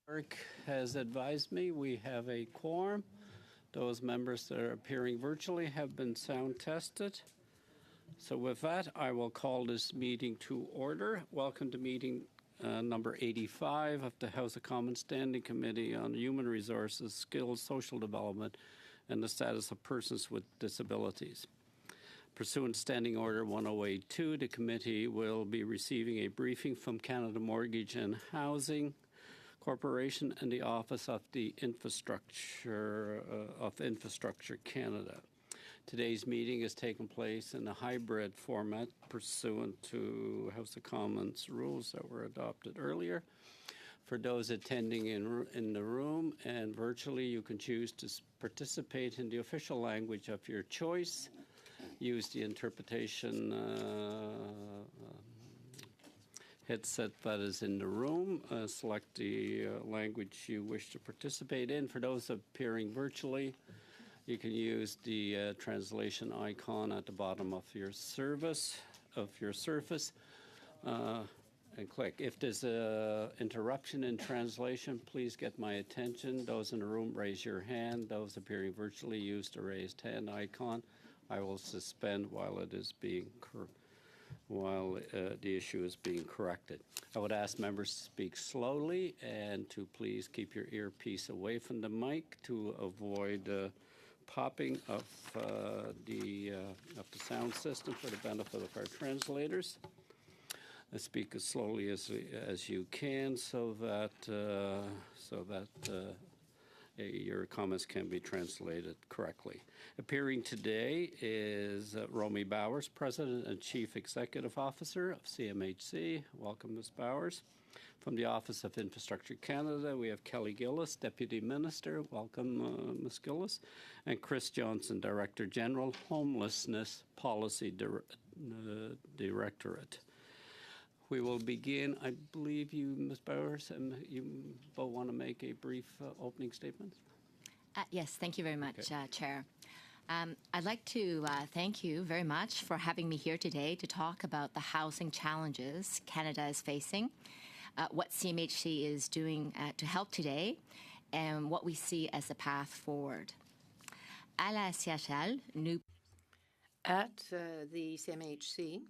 Clerk has advised me we have a quorum. Those members that are appearing virtually have been sound tested. So with that, I will call this meeting to order. Welcome to meeting number 85 of the House of Commons Standing Committee on Human Resources, Skills, Social Development, and the Status of Persons with Disabilities. Pursuant to Standing Order 1082, the committee will be receiving a briefing from Canada Mortgage and Housing Corporation and the Office of the Infrastructure Canada. Today's meeting is taking place in a hybrid format pursuant to House of Commons rules that were adopted earlier. For those attending in the room and virtually, you can choose to participate in the official language of your choice. Use the interpretation headset that is in the room. Select the language you wish to participate in. For those appearing virtually, you can use the translation icon at the bottom of your surface, and click. If there's an interruption in translation, please get my attention. Those in the room, raise your hand. Those appearing virtually, use the raised hand icon. I will suspend while it is being the issue is being corrected. I would ask members to speak slowly and to please keep your earpiece away from the mic to avoid popping of the sound system for the benefit of our translators. Speak as slowly as you can so that your comments can be translated correctly. Appearing today is Romy Bowers, President and Chief Executive Officer of CMHC. Welcome, Ms. Bowers. From the Office of Infrastructure Canada, we have Kelly Gillis, Deputy Minister. Welcome, Ms. Gillis. And Chris Johnson, Director General, Homelessness Policy Directorate. We will begin. I believe you, Ms. Bowers, and you both want to make a brief opening statement? Yes, thank you very much, okay. Chair. I'd like to thank you very much for having me here today to talk about the housing challenges Canada is facing, what CMHC is doing to help today, and what we see as the path forward. At the CMHC,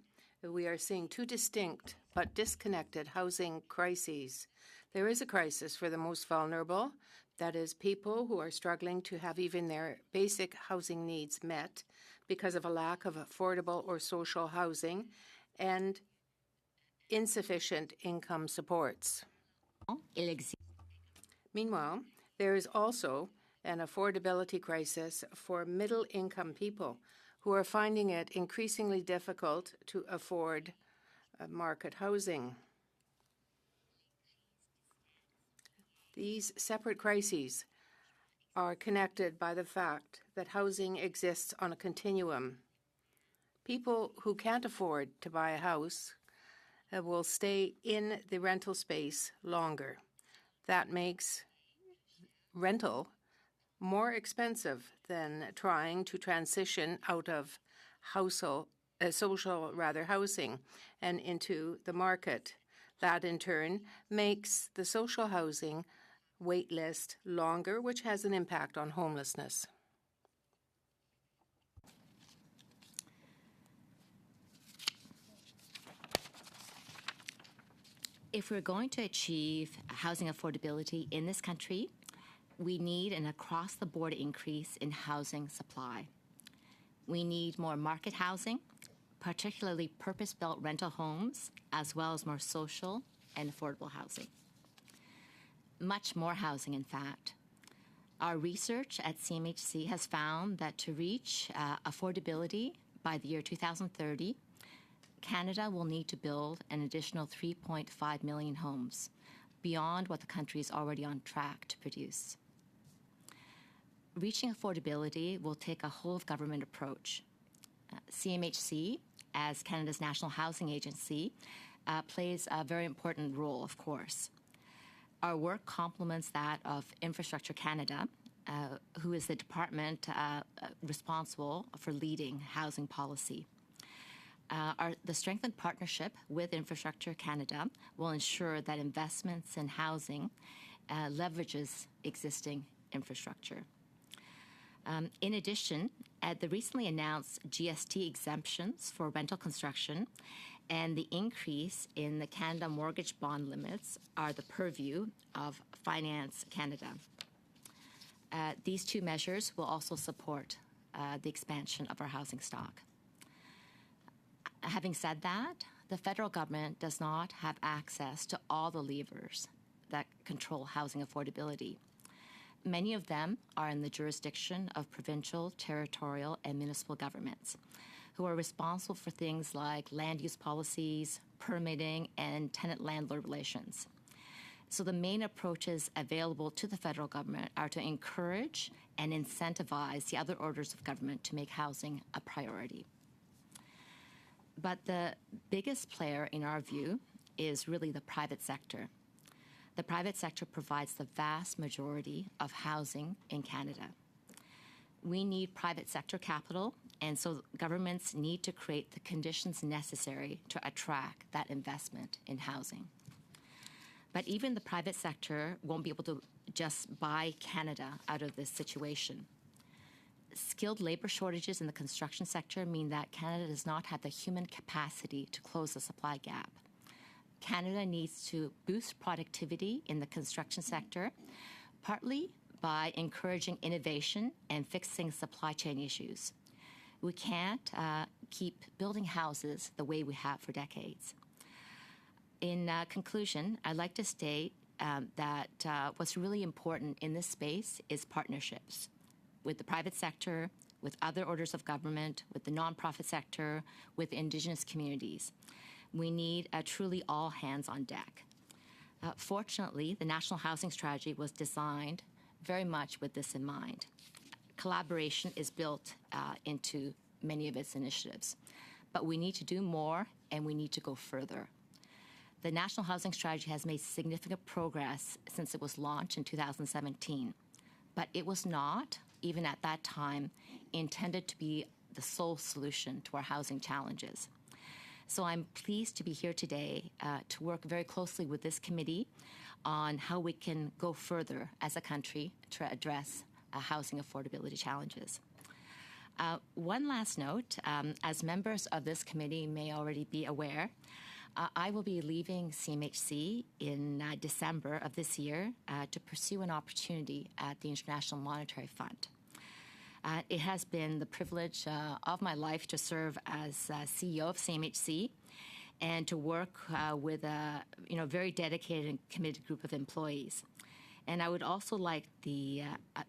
we are seeing two distinct but disconnected housing crises. There is a crisis for the most vulnerable, that is, people who are struggling to have even their basic housing needs met because of a lack of affordable or social housing and insufficient income supports. Meanwhile, there is also an affordability crisis for middle-income people who are finding it increasingly difficult to afford market housing. These separate crises are connected by the fact that housing exists on a continuum. People who can't afford to buy a house will stay in the rental space longer. That makes rental more expensive than trying to transition out of social housing and into the market. That, in turn, makes the social housing wait list longer, which has an impact on homelessness. If we're going to achieve housing affordability in this country, we need an across-the-board increase in housing supply. We need more market housing, particularly purpose-built rental homes, as well as more social and affordable housing. Much more housing, in fact. Our research at CMHC has found that to reach affordability by the year 2030, Canada will need to build an additional 3.5 million homes, beyond what the country is already on track to produce. Reaching affordability will take a whole-of-government approach. CMHC, as Canada's National Housing Agency, plays a very important role, of course. Our work complements that of Infrastructure Canada, who is the department responsible for leading housing policy. The strengthened partnership with Infrastructure Canada will ensure that investments in housing leverages existing infrastructure. In addition, the recently announced GST exemptions for rental construction and the increase in the Canada mortgage bond limits are the purview of Finance Canada. These two measures will also support the expansion of our housing stock. Having said that, the federal government does not have access to all the levers that control housing affordability. Many of them are in the jurisdiction of provincial, territorial, and municipal governments, who are responsible for things like land use policies, permitting, and tenant-landlord relations. So the main approaches available to the federal government are to encourage and incentivize the other orders of government to make housing a priority. But the biggest player, in our view, is really the private sector. The private sector provides the vast majority of housing in Canada. We need private sector capital, and so governments need to create the conditions necessary to attract that investment in housing. But even the private sector won't be able to just buy Canada out of this situation. Skilled labor shortages in the construction sector mean that Canada does not have the human capacity to close the supply gap. Canada needs to boost productivity in the construction sector, partly by encouraging innovation and fixing supply chain issues. We can't keep building houses the way we have for decades. In conclusion, I'd like to state that what's really important in this space is partnerships with the private sector, with other orders of government, with the nonprofit sector, with Indigenous communities. We need truly all hands on deck. Fortunately, the National Housing Strategy was designed very much with this in mind. Collaboration is built into many of its initiatives, but we need to do more and we need to go further. The National Housing Strategy has made significant progress since it was launched in 2017, but it was not, even at that time, intended to be the sole solution to our housing challenges. So I'm pleased to be here today to work very closely with this committee on how we can go further as a country to address housing affordability challenges. One last note, as members of this committee may already be aware, I will be leaving CMHC in December of this year to pursue an opportunity at the International Monetary Fund. It has been the privilege of my life to serve as CEO of CMHC and to work with a very dedicated and committed group of employees. And I would also like to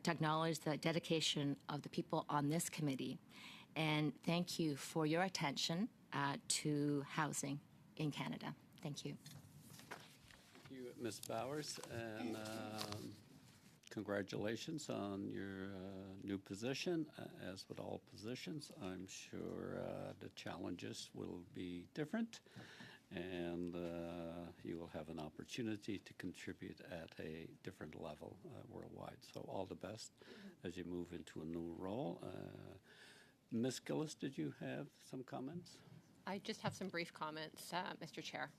acknowledge the dedication of the people on this committee and thank you for your attention to housing in Canada. Thank you. Thank you, Ms. Bowers, and congratulations on your new position. As with all positions, I'm sure the challenges will be different, and you will have an opportunity to contribute at a different level worldwide. So all the best as you move into a new role. Ms. Gillis, did you have some comments? I just have some brief comments, Mr. Chair.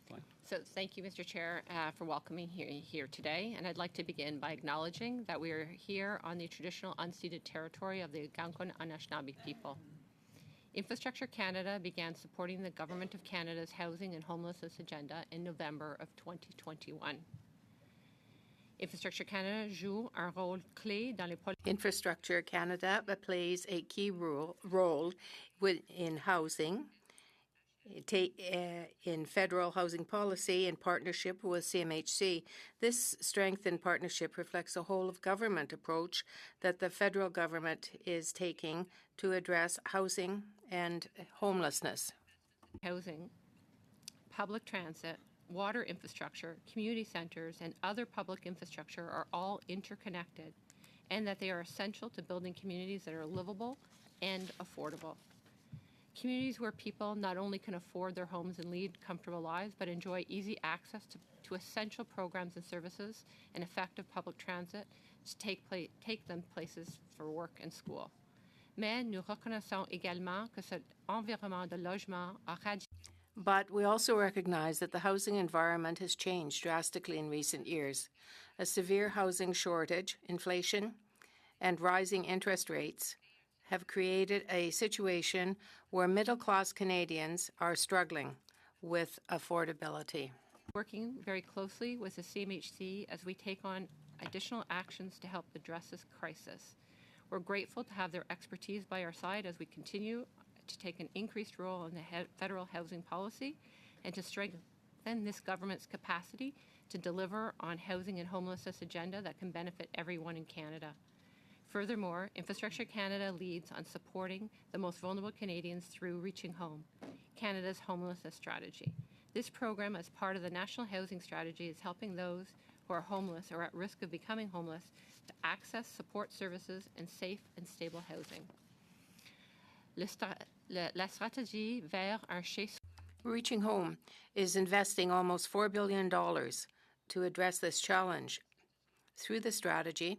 Fine. So thank you, Mr. Chair, for welcoming here today. And I'd like to begin by acknowledging that we are here on the traditional unceded territory of the Algonquin Anishinaabe people. Infrastructure Canada began supporting the Government of Canada's housing and homelessness agenda in November of 2021. Infrastructure Canada joue un rôle clé dans les Infrastructure Canada plays a key role in housing, in federal housing policy in partnership with CMHC. This strengthened partnership reflects a whole-of-government approach that the federal government is taking to address housing and homelessness. housing, public transit, water infrastructure, community centers, and other public infrastructure are all interconnected, and that they are essential to building communities that are livable and affordable. Communities where people not only can afford their homes and lead comfortable lives, but enjoy easy access to essential programs and services and effective public transit to take them places for work and school. Mais nous reconnaissons également que cet environnement de logement a But we also recognize that the housing environment has changed drastically in recent years. A severe housing shortage, inflation, and rising interest rates have created a situation where middle-class Canadians are struggling with affordability. working very closely with the CMHC as we take on additional actions to help address this crisis. We're grateful to have their expertise by our side as we continue to take an increased role in the federal housing policy and to strengthen this government's capacity to deliver on housing and homelessness agenda that can benefit everyone in Canada. Furthermore, Infrastructure Canada leads on supporting the most vulnerable Canadians through Reaching Home, Canada's homelessness strategy. This program, as part of the National Housing Strategy, is helping those who are homeless or at risk of becoming homeless to access support services and safe and stable housing. La stratégie vers un chez Reaching Home is investing almost $4 billion to address this challenge. Through the strategy,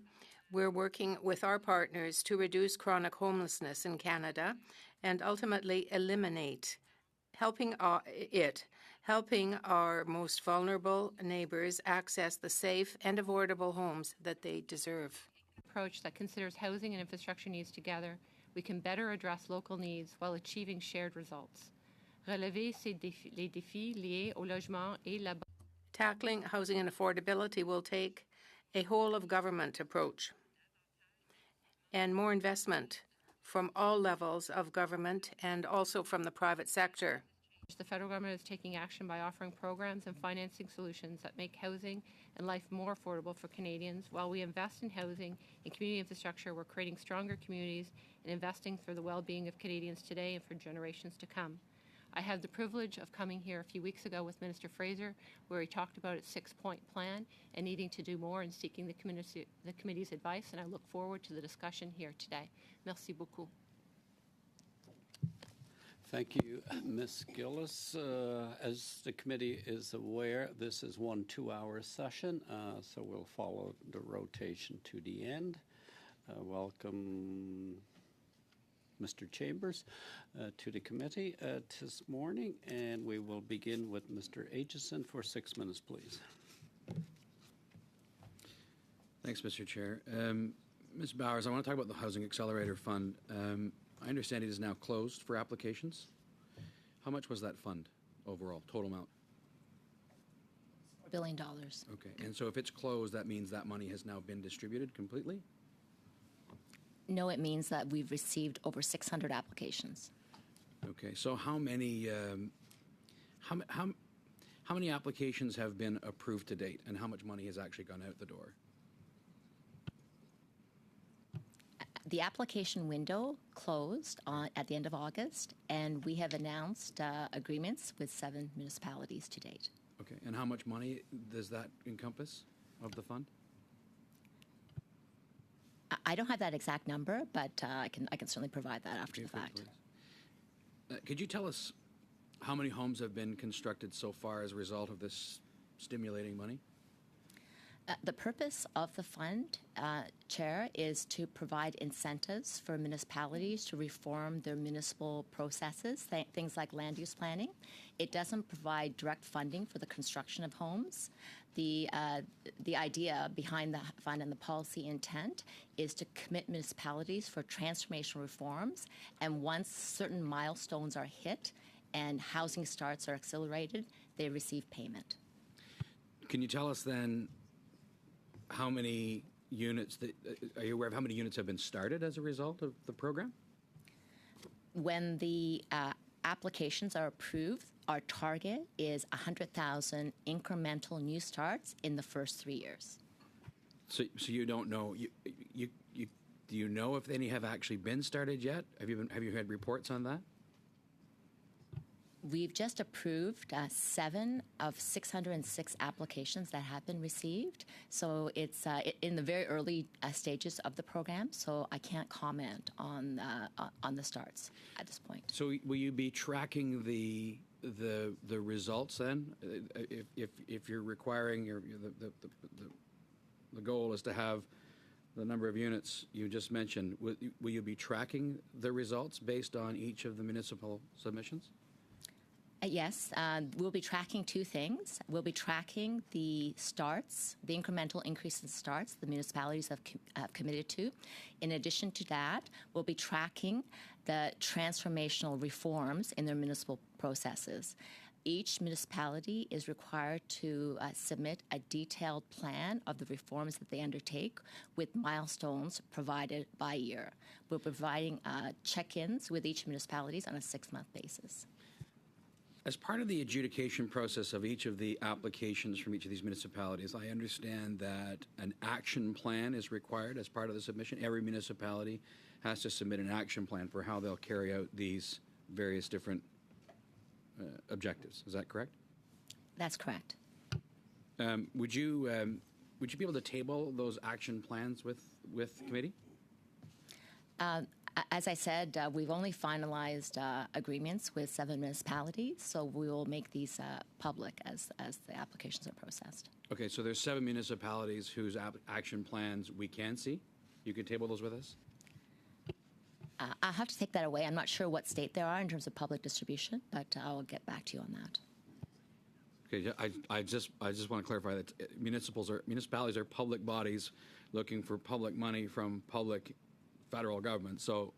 we're working with our partners to reduce chronic homelessness in Canada and ultimately eliminate, helping our most vulnerable neighbours access the safe and affordable homes that they deserve. Approach that considers housing and infrastructure needs together, we can better address local needs while achieving shared results. Relever les défis liés au logement et la Tackling housing and affordability will take a whole-of-government approach and more investment from all levels of government and also from the private sector. The federal government is taking action by offering programs and financing solutions that make housing and life more affordable for Canadians. While we invest in housing and community infrastructure, we're creating stronger communities and investing for the well-being of Canadians today and for generations to come. I had the privilege of coming here a few weeks ago with Minister Fraser, where he talked about its 6-point plan and needing to do more and seeking the committee's advice, and I look forward to the discussion here today. Merci beaucoup. Thank you, Ms. Gillis. As the committee is aware, this is 1 2-hour session, so we'll follow the rotation to the end. Welcome, Mr. Chambers, to the committee this morning, and we will begin with Mr. Aitchison for 6 minutes, please. Thanks, Mr. Chair. Ms. Bowers, I want to talk about the Housing Accelerator Fund. I understand it is now closed for applications. How much was that fund overall, total amount? $4 billion. Okay, and so if it's closed, that means that money has now been distributed completely? No, it means that we've received over 600 applications. Okay, so how many applications have been approved to date, and how much money has actually gone out the door? The application window closed at the end of August, and we have announced agreements with 7 municipalities to date. Okay, and how much money does that encompass of the fund? I don't have that exact number, but I can certainly provide that after the fact. Could you tell us how many homes have been constructed so far as a result of this stimulating money? The purpose of the fund, Chair, is to provide incentives for municipalities to reform their municipal processes, things like land use planning. It doesn't provide direct funding for the construction of homes. The idea behind the fund and the policy intent is to commit municipalities for transformational reforms, and once certain milestones are hit and housing starts are accelerated, they receive payment. Can you tell us then how many units, are you aware of how many units have been started as a result of the program? When the applications are approved, our target is 100,000 incremental new starts in the first 3 years. So you don't know, do you know if any have actually been started yet? Have you had reports on that? We've just approved 7 of 606 applications that have been received. So it's in the very early stages of the program, so I can't comment on the starts at this point. So will you be tracking the results then? If you're requiring the goal is to have the number of units you just mentioned, will you be tracking the results based on each of the municipal submissions? Yes, we'll be tracking two things. We'll be tracking the starts, the incremental increase in starts the municipalities have committed to. In addition to that, we'll be tracking the transformational reforms in their municipal processes. Each municipality is required to submit a detailed plan of the reforms that they undertake with milestones provided by year. We're providing check-ins with each municipalities on a 6-month basis. As part of the adjudication process of each of the applications from each of these municipalities, I understand that an action plan is required as part of the submission. Every municipality has to submit an action plan for how they'll carry out these various different objectives. Is that correct? That's correct. Would you be able to table those action plans with the committee? As I said, we've only finalized agreements with 7 municipalities, so we will make these public as the applications are processed. Okay, so there's 7 municipalities whose action plans we can see. You can table those with us? I'll have to take that away. I'm not sure what state they are in terms of public distribution, but I'll get back to you on that. Okay, I just want to clarify that municipalities are public bodies looking for public money from public federal government. So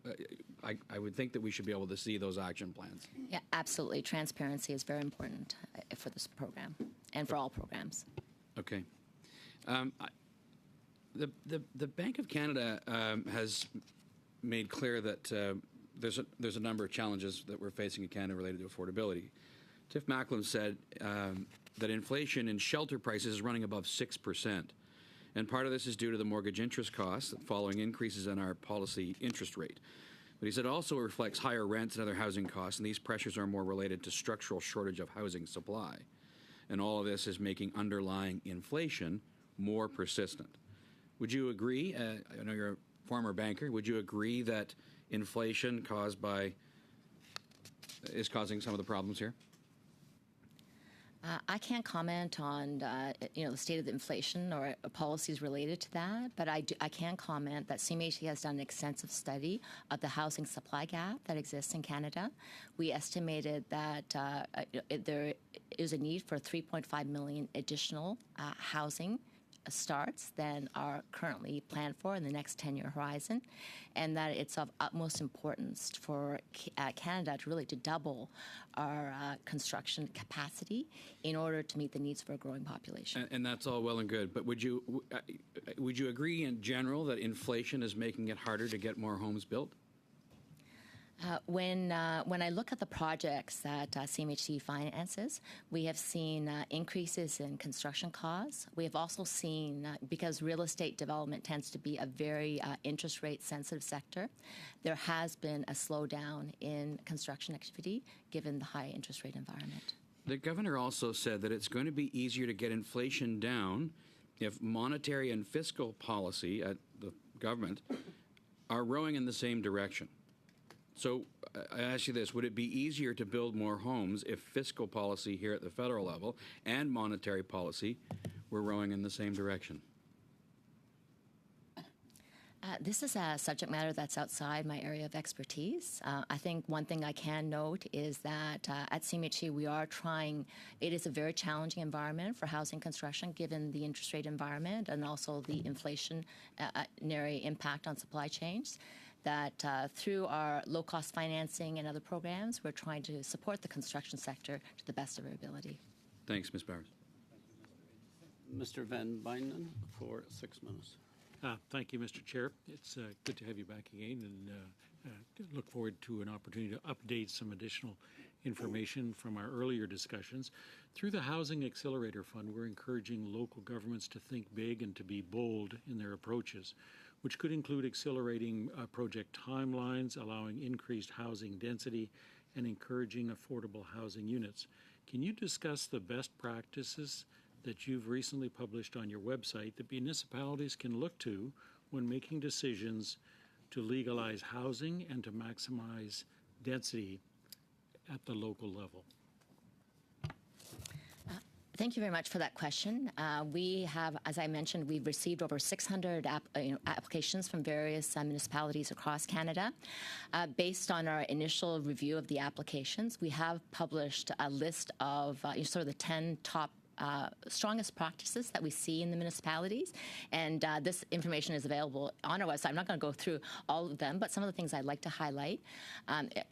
I would think that we should be able to see those action plans. Yeah, absolutely. Transparency is very important for this program and for all programs. Okay. The Bank of Canada has made clear that there's a number of challenges that we're facing in Canada related to affordability. Tiff Macklem said that inflation in shelter prices is running above 6%. And part of this is due to the mortgage interest costs following increases in our policy interest rate. But he said it also reflects higher rents and other housing costs, and these pressures are more related to structural shortage of housing supply. And all of this is making underlying inflation more persistent. Would you agree? I know you're a former banker. Would you agree that inflation is causing some of the problems here? I can't comment on the state of the inflation or policies related to that, but I can comment that CMHC has done an extensive study of the housing supply gap that exists in Canada. We estimated that there is a need for 3.5 million additional housing starts than are currently planned for in the next 10-year horizon, and that it's of utmost importance for Canada to double our construction capacity in order to meet the needs for a growing population. And that's all well and good, but would you agree in general that inflation is making it harder to get more homes built? When I look at the projects that CMHC finances, we have seen increases in construction costs. We have also seen, because real estate development tends to be a very interest rate sensitive sector, there has been a slowdown in construction activity given the high interest rate environment. The governor also said that it's going to be easier to get inflation down if monetary and fiscal policy at the government are rowing in the same direction. So I ask you this, would it be easier to build more homes if fiscal policy here at the federal level and monetary policy were rowing in the same direction? This is a subject matter that's outside my area of expertise. I think one thing I can note is that at CMHC we are trying, it is a very challenging environment for housing construction given the interest rate environment and also the inflationary impact on supply chains. That through our low-cost financing and other programs, we're trying to support the construction sector to the best of our ability. Thanks, Ms. Bowers. Mr. Van Bynen for 6 minutes. Thank you, Mr. Chair. It's good to have you back again, and look forward to an opportunity to update some additional information from our earlier discussions. Through the Housing Accelerator Fund, we're encouraging local governments to think big and to be bold in their approaches, which could include accelerating project timelines, allowing increased housing density, and encouraging affordable housing units. Can you discuss the best practices that you've recently published on your website that municipalities can look to when making decisions to legalize housing and to maximize density at the local level? Thank you very much for that question. We have, as I mentioned, we've received over 600 applications from various municipalities across Canada. Based on our initial review of the applications, we have published a list of sort of the 10 top strongest practices that we see in the municipalities. And this information is available on our website. I'm not going to go through all of them, but some of the things I'd like to highlight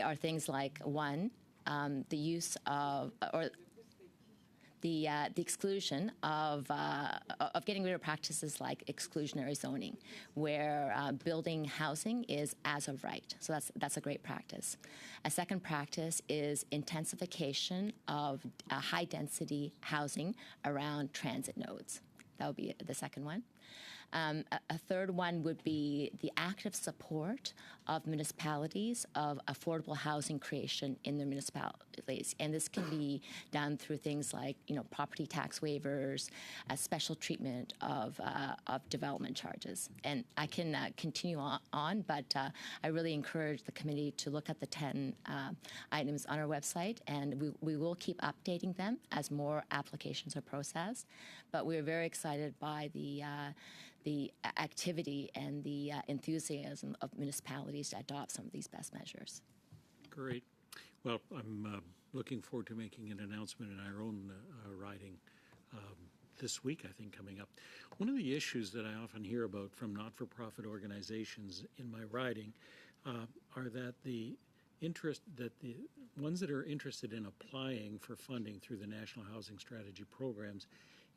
are things like, one, the use of, or the exclusion of getting rid of practices like exclusionary zoning, where building housing is as of right. So that's a great practice. A second practice is intensification of high-density housing around transit nodes. That would be the second one. A third one would be the active support of municipalities of affordable housing creation in their municipalities. And this can be done through things like, property tax waivers, special treatment of development charges. And I can continue on, but I really encourage the committee to look at the 10 items on our website, and we will keep updating them as more applications are processed. But we're very excited by the activity and the enthusiasm of municipalities to adopt some of these best measures. Great. Well, I'm looking forward to making an announcement in our own riding this week, I think, coming up. One of the issues that I often hear about from not-for-profit organizations in my riding are that the ones that are interested in applying for funding through the National Housing Strategy programs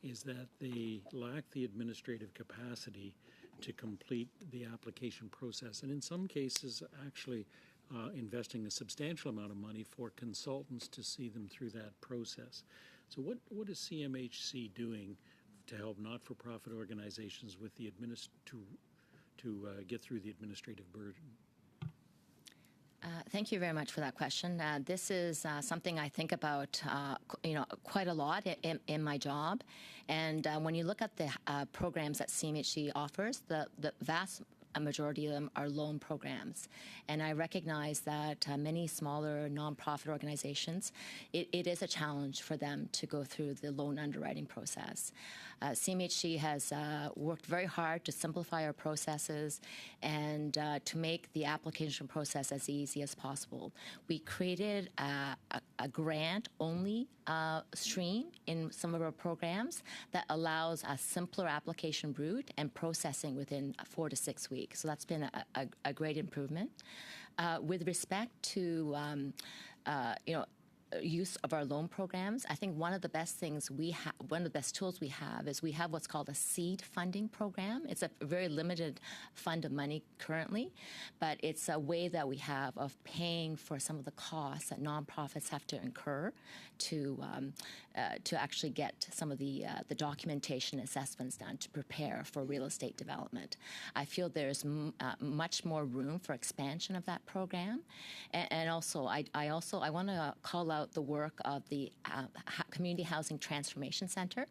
is that they lack the administrative capacity to complete the application process, and in some cases actually investing a substantial amount of money for consultants to see them through that process. So what is CMHC doing to help not-for-profit organizations with the to get through the administrative burden? Thank you very much for that question. This is something I think about, quite a lot in my job. And when you look at the programs that CMHC offers, the vast majority of them are loan programs. And I recognize that many smaller nonprofit organizations, it is a challenge for them to go through the loan underwriting process. CMHC has worked very hard to simplify our processes and to make the application process as easy as possible. We created a grant-only stream in some of our programs that allows a simpler application route and processing within 4 to 6 weeks. So that's been a great improvement. With respect to use of our loan programs, I think one of the best things one of the best tools we have is we have what's called a seed funding program. It's a very limited fund of money currently, but it's a way that we have of paying for some of the costs that nonprofits have to incur to actually get some of the documentation assessments done to prepare for real estate development. I feel there's much more room for expansion of that program, and also I want to call out the work of the Community Housing Transformation Center.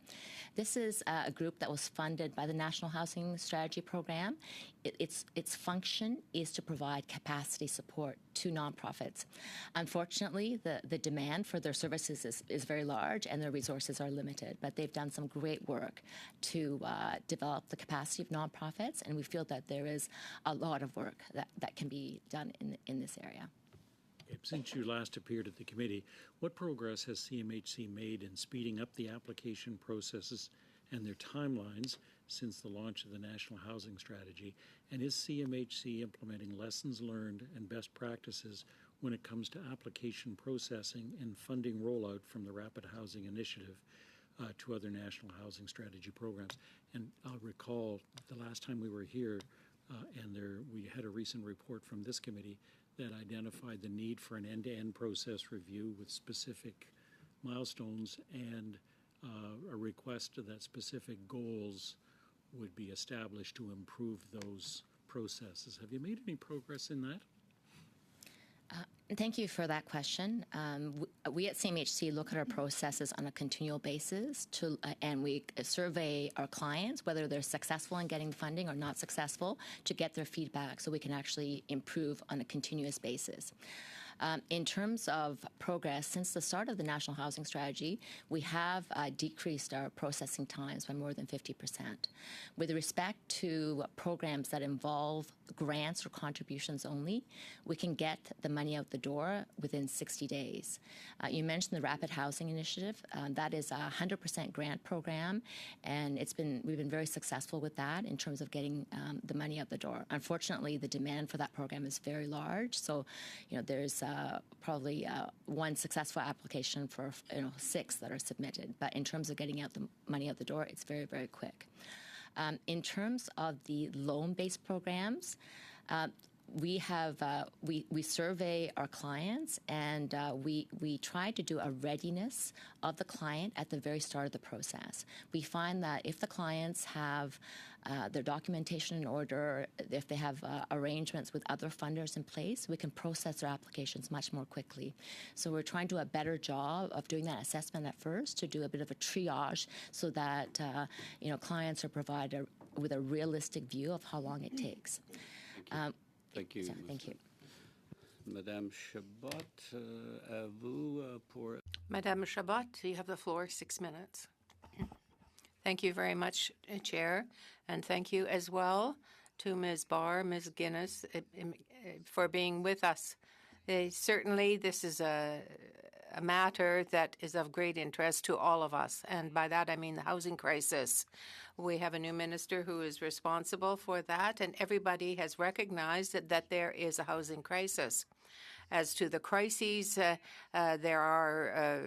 This is a group that was funded by the National Housing Strategy Program. Its function is to provide capacity support to nonprofits. Unfortunately, the demand for their services is very large and their resources are limited, but they've done some great work to develop the capacity of nonprofits, and we feel that there is a lot of work that can be done in this area. Since you last appeared at the committee, what progress has CMHC made in speeding up the application processes and their timelines since the launch of the National Housing Strategy? And is CMHC implementing lessons learned and best practices when it comes to application processing and funding rollout from the Rapid Housing Initiative to other National Housing Strategy programs? And I'll recall the last time we were here, we had a recent report from this committee that identified the need for an end-to-end process review with specific milestones and a request that specific goals would be established to improve those processes. Have you made any progress in that? Thank you for that question. We at CMHC look at our processes on a continual basis, and we survey our clients, whether they're successful in getting funding or not successful, to get their feedback so we can actually improve on a continuous basis. In terms of progress, since the start of the National Housing Strategy, we have decreased our processing times by more than 50%. With respect to programs that involve grants or contributions only, we can get the money out the door within 60 days. You mentioned the Rapid Housing Initiative. That is a 100% grant program, and we've been very successful with that in terms of getting the money out the door. Unfortunately, the demand for that program is very large, so there's probably one successful application for 6 that are submitted. But in terms of getting out the money out the door, it's very, very quick. In terms of the loan-based programs, we survey our clients, and we try to do a readiness of the client at the very start of the process. We find that if the clients have their documentation in order, if they have arrangements with other funders in place, we can process their applications much more quickly. So we're trying to do a better job of doing that assessment at first, to do a bit of a triage so that clients are provided with a realistic view of how long it takes. Thank you. Thank you. Madame Chabot, à vous pour... Madame Chabot, you have the floor, 6 minutes. Thank you very much, Chair, and thank you as well to Ms. Barr, Ms. Guinness, for being with us. Certainly, this is a matter that is of great interest to all of us, and by that I mean the housing crisis. We have a new minister who is responsible for that, and everybody has recognized that there is a housing crisis. As to the crises, there are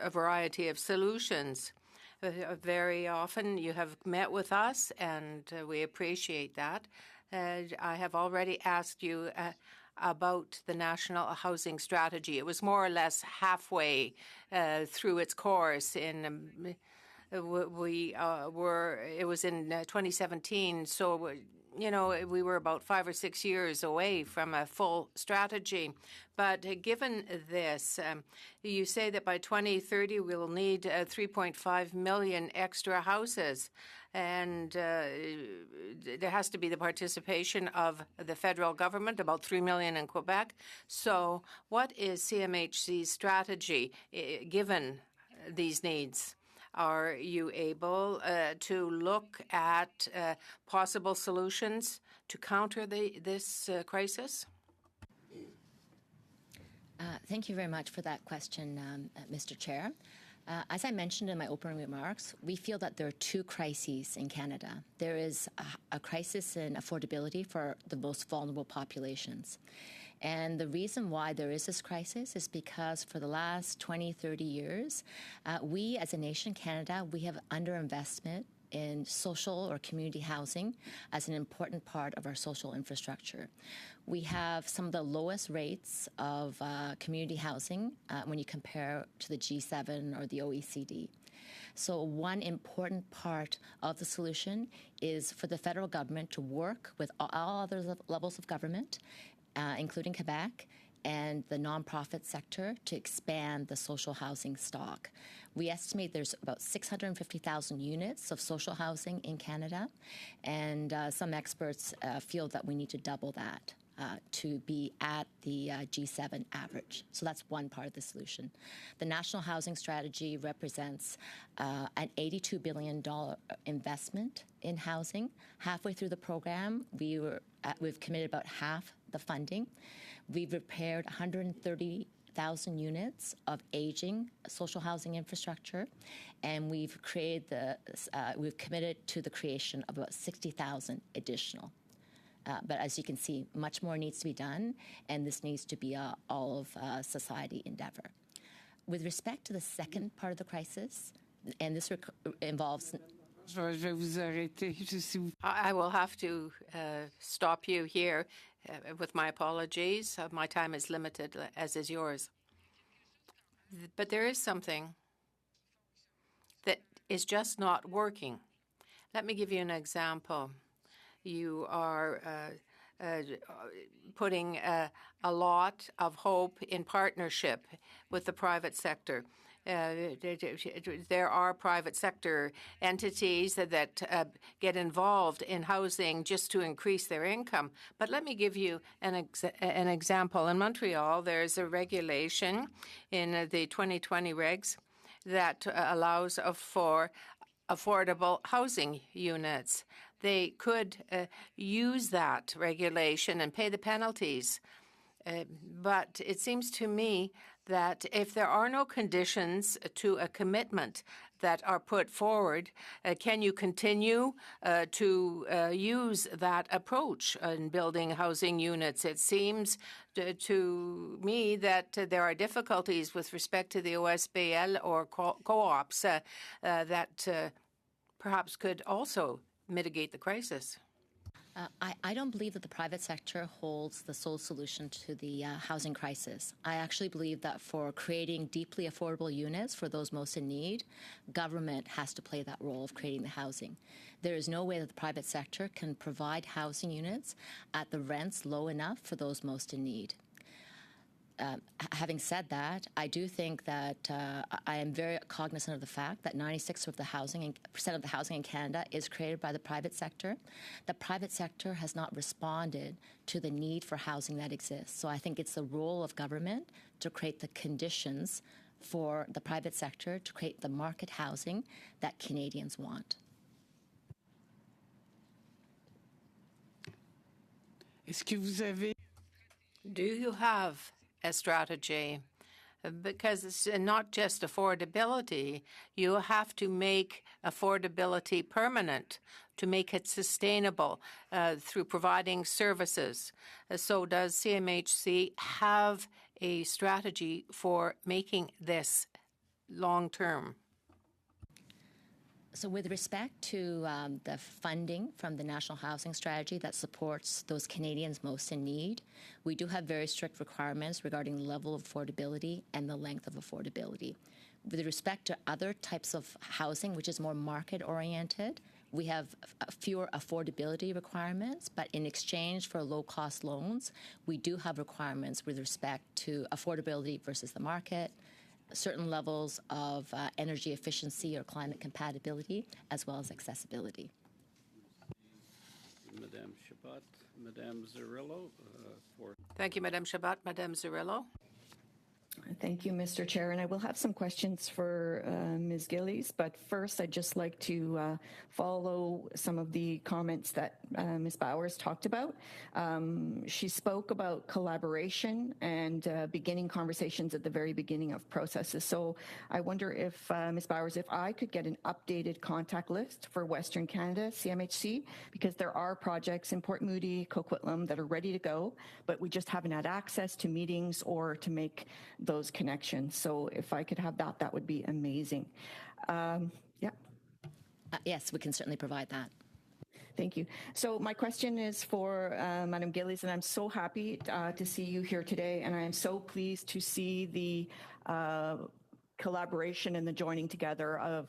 a variety of solutions. Very often you have met with us, and we appreciate that. I have already asked you about the National Housing Strategy. It was more or less halfway through its course. It was in 2017, so we were about 5 or 6 years away from a full strategy. But given this, you say that by 2030 we will need 3.5 million extra houses, and there has to be the participation of the federal government, about 3 million in Quebec. So what is CMHC's strategy given these needs? Are you able to look at possible solutions to counter this crisis? Thank you very much for that question, Mr. Chair. As I mentioned in my opening remarks, we feel that there are 2 crises in Canada. There is a crisis in affordability for the most vulnerable populations. And the reason why there is this crisis is because for the last 20, 30 years, we as a nation, Canada, we have underinvestment in social or community housing as an important part of our social infrastructure. We have some of the lowest rates of community housing when you compare to the G7 or the OECD. So one important part of the solution is for the federal government to work with all other levels of government, including Quebec, and the nonprofit sector to expand the social housing stock. We estimate there's about 650,000 units of social housing in Canada, and some experts feel that we need to double that to be at the G7 average. So that's one part of the solution. The National Housing Strategy represents an $82 billion investment in housing. Halfway through the program, we've committed about half the funding. We've repaired 130,000 units of aging social housing infrastructure, and we've committed to the creation of about 60,000 additional. But as you can see, much more needs to be done, and this needs to be a all of society endeavor. With respect to the second part of the crisis, and this involves... I will have to stop you here with my apologies. My time is limited, as is yours. But there is something that is just not working. Let me give you an example. You are putting a lot of hope in partnership with the private sector. There are private sector entities that get involved in housing just to increase their income. But let me give you an example. In Montreal, there's a regulation in the 2020 regs that allows for affordable housing units. They could use that regulation and pay the penalties. But it seems to me that if there are no conditions to a commitment that are put forward, can you continue to use that approach in building housing units? It seems to me that there are difficulties with respect to the OSBL or co-ops that perhaps could also mitigate the crisis. I don't believe that the private sector holds the sole solution to the housing crisis. I actually believe that for creating deeply affordable units for those most in need, government has to play that role of creating the housing. There is no way that the private sector can provide housing units at the rents low enough for those most in need. Having said that, I do think that I am very cognizant of the fact that 96% of the housing in Canada is created by the private sector. The private sector has not responded to the need for housing that exists. So I think it's the role of government to create the conditions for the private sector to create the market housing that Canadians want. Do you have a strategy? Because it's not just affordability. You have to make affordability permanent, to make it sustainable through providing services. So does CMHC have a strategy for making this long-term? So with respect to the funding from the National Housing Strategy that supports those Canadians most in need, we do have very strict requirements regarding the level of affordability and the length of affordability. With respect to other types of housing, which is more market-oriented, we have fewer affordability requirements, but in exchange for low-cost loans, we do have requirements with respect to affordability versus the market, certain levels of energy efficiency or climate compatibility, as well as accessibility. Madame Chabot, Madame Zarrillo, for. Thank you, Madame Chabot. Madame Zarrillo. Thank you, Mr. Chair. And I will have some questions for Ms. Gillies, but first I'd just like to follow some of the comments that Ms. Bowers talked about. She spoke about collaboration and beginning conversations at the very beginning of processes. So I wonder if, Ms. Bowers, if I could get an updated contact list for Western Canada, CMHC, because there are projects in Port Moody, Coquitlam that are ready to go, but we just haven't had access to meetings or to make those connections. So if I could have that, that would be amazing. Yes, we can certainly provide that. Thank you. So my question is for Madam Gillies, and I'm so happy to see you here today, and I am so pleased to see the collaboration and the joining together of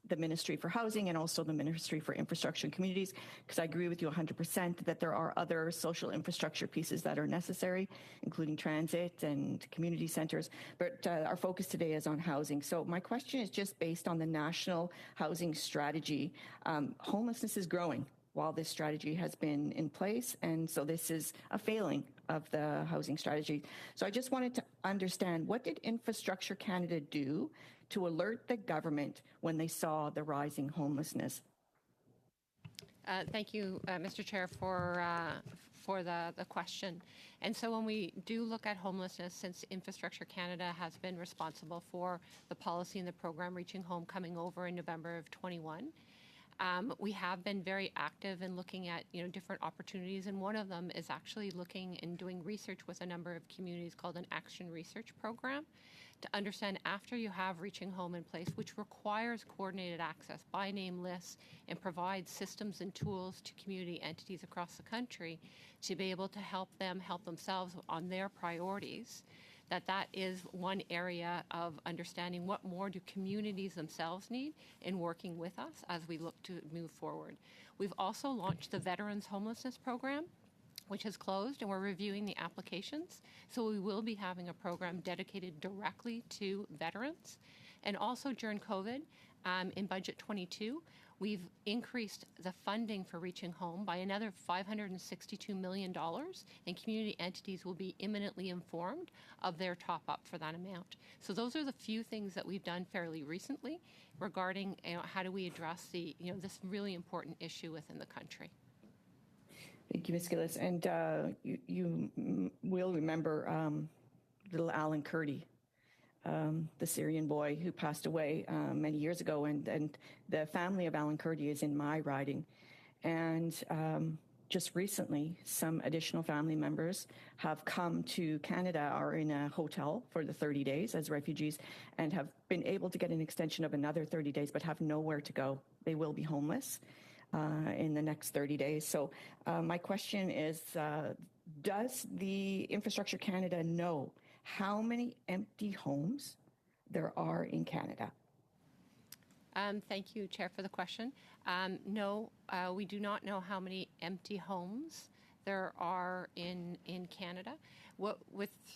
the Ministry for Housing and also the Ministry for Infrastructure and Communities, because I agree with you 100% that there are other social infrastructure pieces that are necessary, including transit and community centers, but our focus today is on housing. So my question is just based on the National Housing Strategy. Homelessness is growing while this strategy has been in place, and so this is a failing of the housing strategy. So I just wanted to understand, what did Infrastructure Canada do to alert the government when they saw the rising homelessness? Thank you, Mr. Chair, for the question. And so when we do look at homelessness, since Infrastructure Canada has been responsible for the policy and the program Reaching Home coming over in November of 21, we have been very active in looking at different opportunities, and one of them is actually looking and doing research with a number of communities called an Action Research Program to understand, after you have Reaching Home in place, which requires coordinated access by name lists and provides systems and tools to community entities across the country to be able to help them help themselves on their priorities, that is one area of understanding what more do communities themselves need in working with us as we look to move forward. We've also launched the Veterans Homelessness Program, which has closed, and we're reviewing the applications. So we will be having a program dedicated directly to veterans. And also during COVID, in Budget 22, we've increased the funding for Reaching Home by another $562 million, and community entities will be imminently informed of their top-up for that amount. So those are the few things that we've done fairly recently regarding how do we address this really important issue within the country. Thank you, Ms. Gillis. And you will remember little Alan Kurdi, the Syrian boy who passed away many years ago. And the family of Alan Kurdi is in my riding. And just recently, some additional family members have come to Canada, are in a hotel for the 30 days as refugees, and have been able to get an extension of another 30 days, but have nowhere to go. They will be homeless in the next 30 days. So my question is, does the Infrastructure Canada know how many empty homes there are in Canada? Thank you, Chair, for the question. No, we do not know how many empty homes there are in Canada.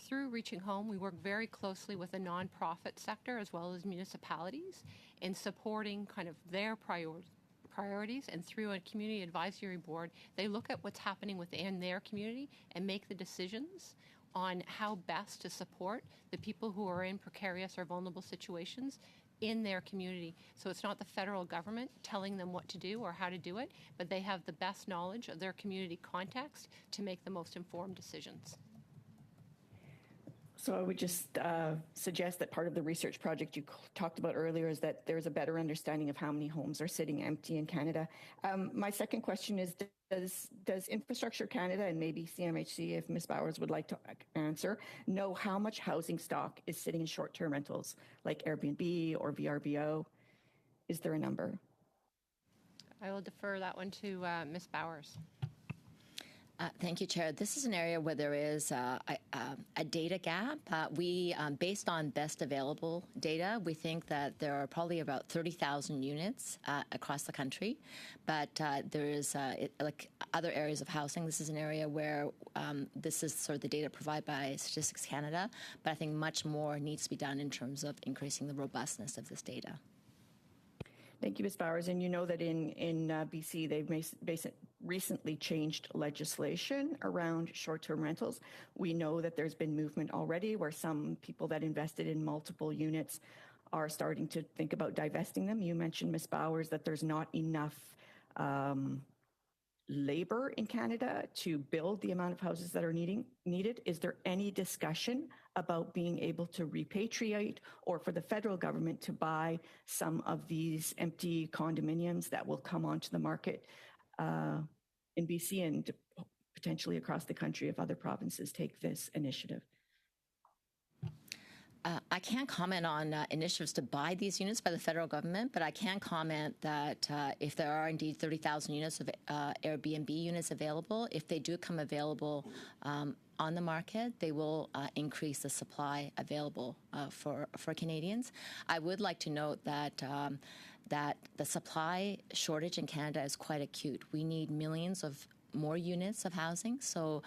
Through Reaching Home, we work very closely with the nonprofit sector as well as municipalities in supporting kind of their priorities, and through a community advisory board, they look at what's happening within their community and make the decisions on how best to support the people who are in precarious or vulnerable situations in their community. So it's not the federal government telling them what to do or how to do it, but they have the best knowledge of their community context to make the most informed decisions. So I would just suggest that part of the research project you talked about earlier is that there's a better understanding of how many homes are sitting empty in Canada. My second question is, does Infrastructure Canada, and maybe CMHC, if Ms. Bowers would like to answer, know how much housing stock is sitting in short-term rentals like Airbnb or VRBO? Is there a number? I will defer that one to Ms. Bowers. Thank you, Chair. This is an area where there is a data gap. Based on best available data, we think that there are probably about 30,000 units across the country. But there is, like other areas of housing, this is an area where this is sort of the data provided by Statistics Canada. But I think much more needs to be done in terms of increasing the robustness of this data. Thank you, Ms. Bowers. And you know that in BC, they've recently changed legislation around short-term rentals. We know that there's been movement already where some people that invested in multiple units are starting to think about divesting them. You mentioned, Ms. Bowers, that there's not enough labor in Canada to build the amount of houses that are needed. Is there any discussion about being able to repatriate, or for the federal government to buy some of these empty condominiums that will come onto the market in BC and potentially across the country if other provinces take this initiative? I can't comment on initiatives to buy these units by the federal government, but I can comment that if there are indeed 30,000 units of Airbnb units available, if they do come available on the market, they will increase the supply available for Canadians. I would like to note that that the supply shortage in Canada is quite acute. We need millions of more units of housing. So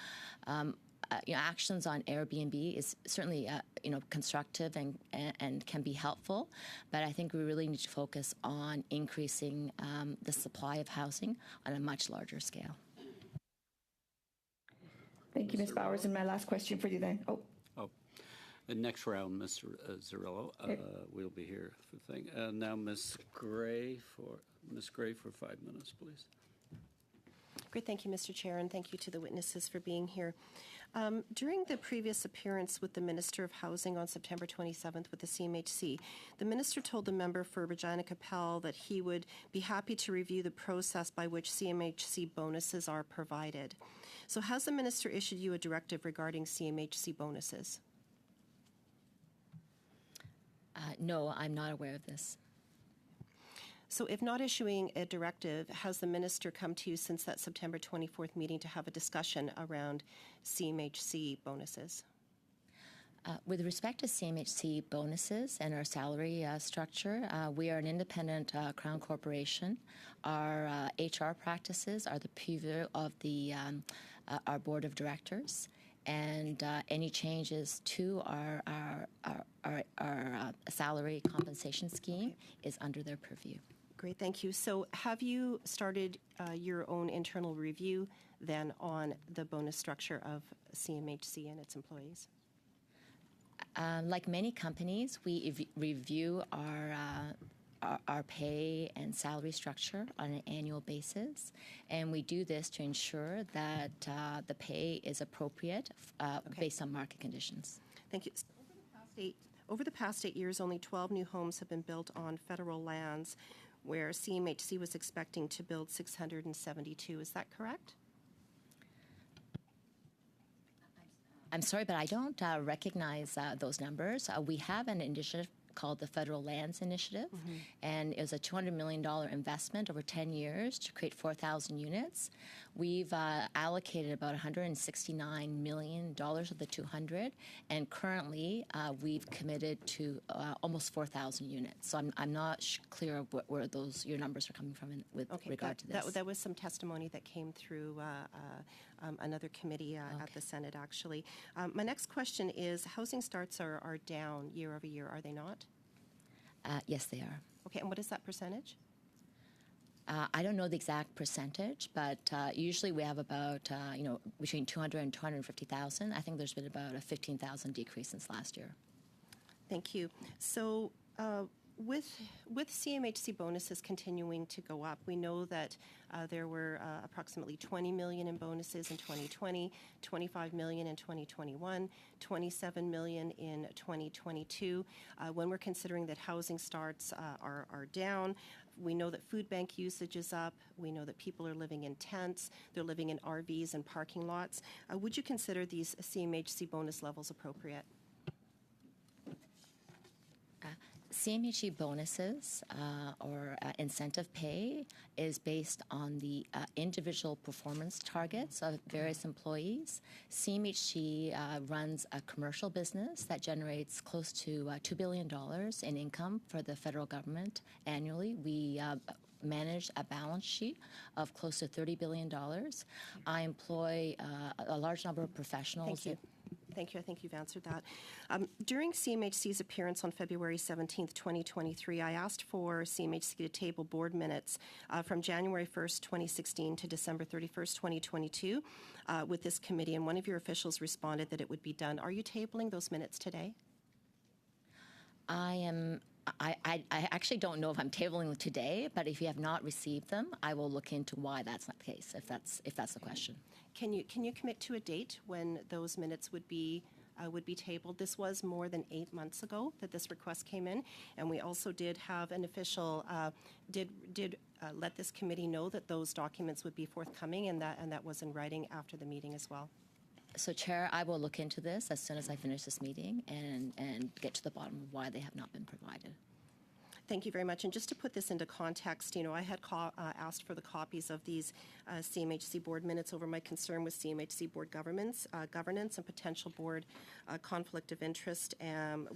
actions on Airbnb is certainly constructive and can be helpful, but I think we really need to focus on increasing the supply of housing on a much larger scale. Thank you, Ms. Bowers. And my last question for you then. The next round, Ms. Zerillo, we'll be here for the thing. Now, Ms. Gray for 5 minutes, please. Great, thank you, Mr. Chair, and thank you to the witnesses for being here. During the previous appearance with the Minister of Housing on September 27th with the CMHC, the Minister told the member for Regina Capel that he would be happy to review the process by which CMHC bonuses are provided. So has the Minister issued you a directive regarding CMHC bonuses? No, I'm not aware of this. So if not issuing a directive, has the Minister come to you since that September 24th meeting to have a discussion around CMHC bonuses? With respect to CMHC bonuses and our salary structure, we are an independent Crown corporation. Our HR practices are the purview of the our board of directors, and any changes to our salary compensation scheme is under their purview. Great, thank you. So have you started your own internal review then on the bonus structure of CMHC and its employees? Like many companies, we review our pay and salary structure on an annual basis, and we do this to ensure that the pay is appropriate based on market conditions. Thank you. Over the past 8 years, only 12 new homes have been built on federal lands, where CMHC was expecting to build 672. Is that correct? I'm sorry, but I don't recognize those numbers. We have an initiative called the Federal Lands Initiative, and it was a $200 million investment over 10 years to create 4,000 units. We've allocated about $169 million of the 200, and currently we've committed to almost 4,000 units. So I'm not clear of where your numbers are coming from with regard to this. That was some testimony that came through another committee at the Senate, actually. My next question is, housing starts are down year over year, are they not? Yes, they are. Okay, and what is that percentage? I don't know the exact percentage, but usually we have about, between 200 and 250,000. I think there's been about a 15,000 decrease since last year. Thank you. So with CMHC bonuses continuing to go up, we know that there were approximately $20 million in bonuses in 2020, $25 million in 2021, $27 million in 2022. When we're considering that housing starts are down, we know that food bank usage is up. We know that people are living in tents. They're living in RVs and parking lots. Would you consider these CMHC bonus levels appropriate? CMHC bonuses or incentive pay is based on the individual performance targets of various employees. CMHC runs a commercial business that generates close to $2 billion in income for the federal government annually. We manage a balance sheet of close to $30 billion. I employ a large number of professionals. Thank you. Thank you. I think you've answered that. During CMHC's appearance on February 17th, 2023, I asked for CMHC to table board minutes from January 1st, 2016 to December 31st, 2022 with this committee, and one of your officials responded that it would be done. Are you tabling those minutes today? I actually don't know if I'm tabling them today, but if you have not received them, I will look into why that's not the case, if that's the question. Can you commit to a date when those minutes would be tabled? This was more than 8 months ago that this request came in, and we also did have an official let this committee know that those documents would be forthcoming, and that was in writing after the meeting as well. So, Chair, I will look into this as soon as I finish this meeting and get to the bottom of why they have not been provided. Thank you very much. And just to put this into context, I had asked for the copies of these CMHC board minutes over my concern with CMHC board governance and potential board conflict of interest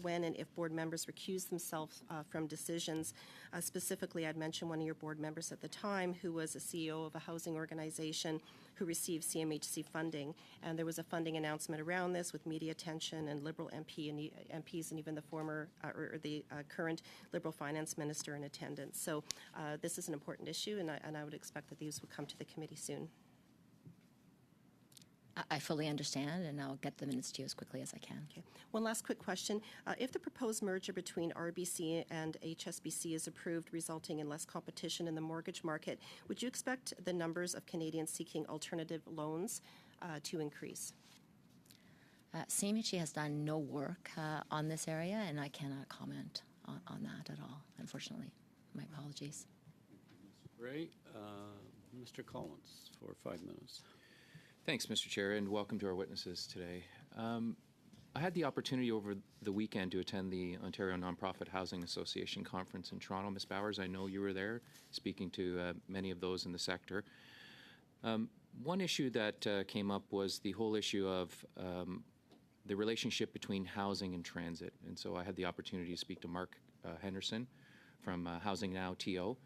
when and if board members recuse themselves from decisions. Specifically, I'd mentioned one of your board members at the time who was a CEO of a housing organization who received CMHC funding. And there was a funding announcement around this with media attention and Liberal MPs and even the former or the current Liberal finance minister in attendance. So this is an important issue, and I would expect that these would come to the committee soon. I fully understand, and I'll get the minutes to you as quickly as I can. Okay. One last quick question. If the proposed merger between RBC and HSBC is approved, resulting in less competition in the mortgage market, would you expect the numbers of Canadians seeking alternative loans to increase? CMHC has done no work on this area, and I cannot comment on that at all, unfortunately. My apologies. Ray, Mr. Collins for 5 minutes. Thanks, Mr. Chair, and welcome to our witnesses today. I had the opportunity over the weekend to attend the Ontario Nonprofit Housing Association conference in Toronto. Ms. Bowers, I know you were there speaking to many of those in the sector. One issue that came up was the whole issue of the relationship between housing and transit. And so I had the opportunity to speak to Mark Henderson from Housing Now TO,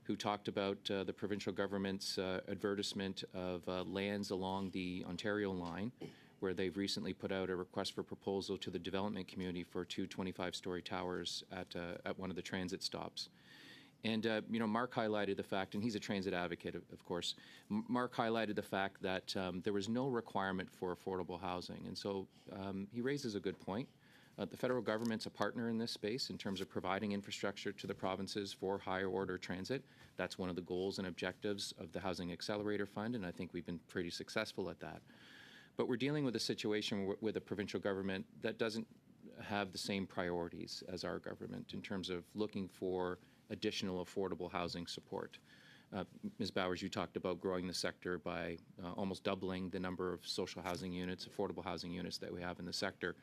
who talked about the provincial government's advertisement of lands along the Ontario line, where they've recently put out a request for proposal to the development community for two 25-story towers at one of the transit stops. And, Mark highlighted the fact, and he's a transit advocate, of course, Mark highlighted the fact that there was no requirement for affordable housing. And so he raises a good point. The federal government's a partner in this space in terms of providing infrastructure to the provinces for higher order transit. That's one of the goals and objectives of the Housing Accelerator Fund, and I think we've been pretty successful at that. But we're dealing with a situation with a provincial government that doesn't have the same priorities as our government in terms of looking for additional affordable housing support. Ms. Bowers, you talked about growing the sector by almost doubling the number of social housing units, affordable housing units that we have in the sector.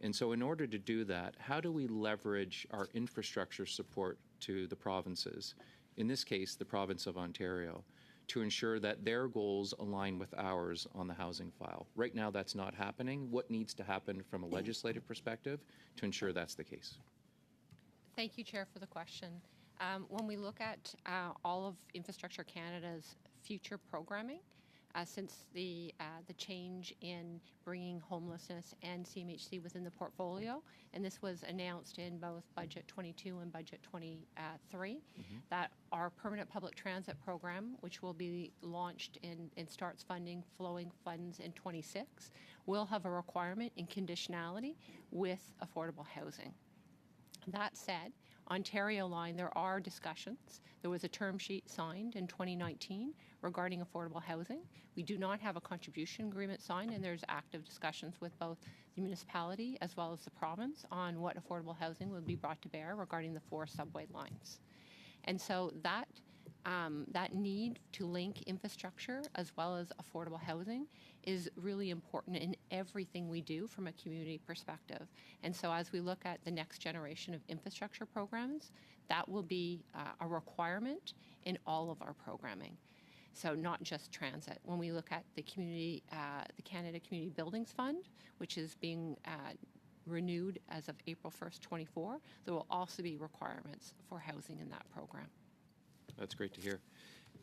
And so in order to do that, how do we leverage our infrastructure support to the provinces, in this case, the province of Ontario, to ensure that their goals align with ours on the housing file? Right now, that's not happening. What needs to happen from a legislative perspective to ensure that's the case? Thank you, Chair, for the question. When we look at all of Infrastructure Canada's future programming, since the change in bringing homelessness and CMHC within the portfolio, and this was announced in both Budget 22 and Budget 23, that our permanent public transit program, which will be launched and starts flowing funds in 26, will have a requirement in conditionality with affordable housing. That said, Ontario Line, there are discussions. There was a term sheet signed in 2019 regarding affordable housing. We do not have a contribution agreement signed, and there's active discussions with both the municipality as well as the province on what affordable housing will be brought to bear regarding the 4 subway lines. And so that need to link infrastructure as well as affordable housing is really important in everything we do from a community perspective. And so as we look at the next generation of infrastructure programs, that will be a requirement in all of our programming. So not just transit. When we look at the community, the Canada Community Buildings Fund, which is being renewed as of April 1st, 24, there will also be requirements for housing in that program. That's great to hear.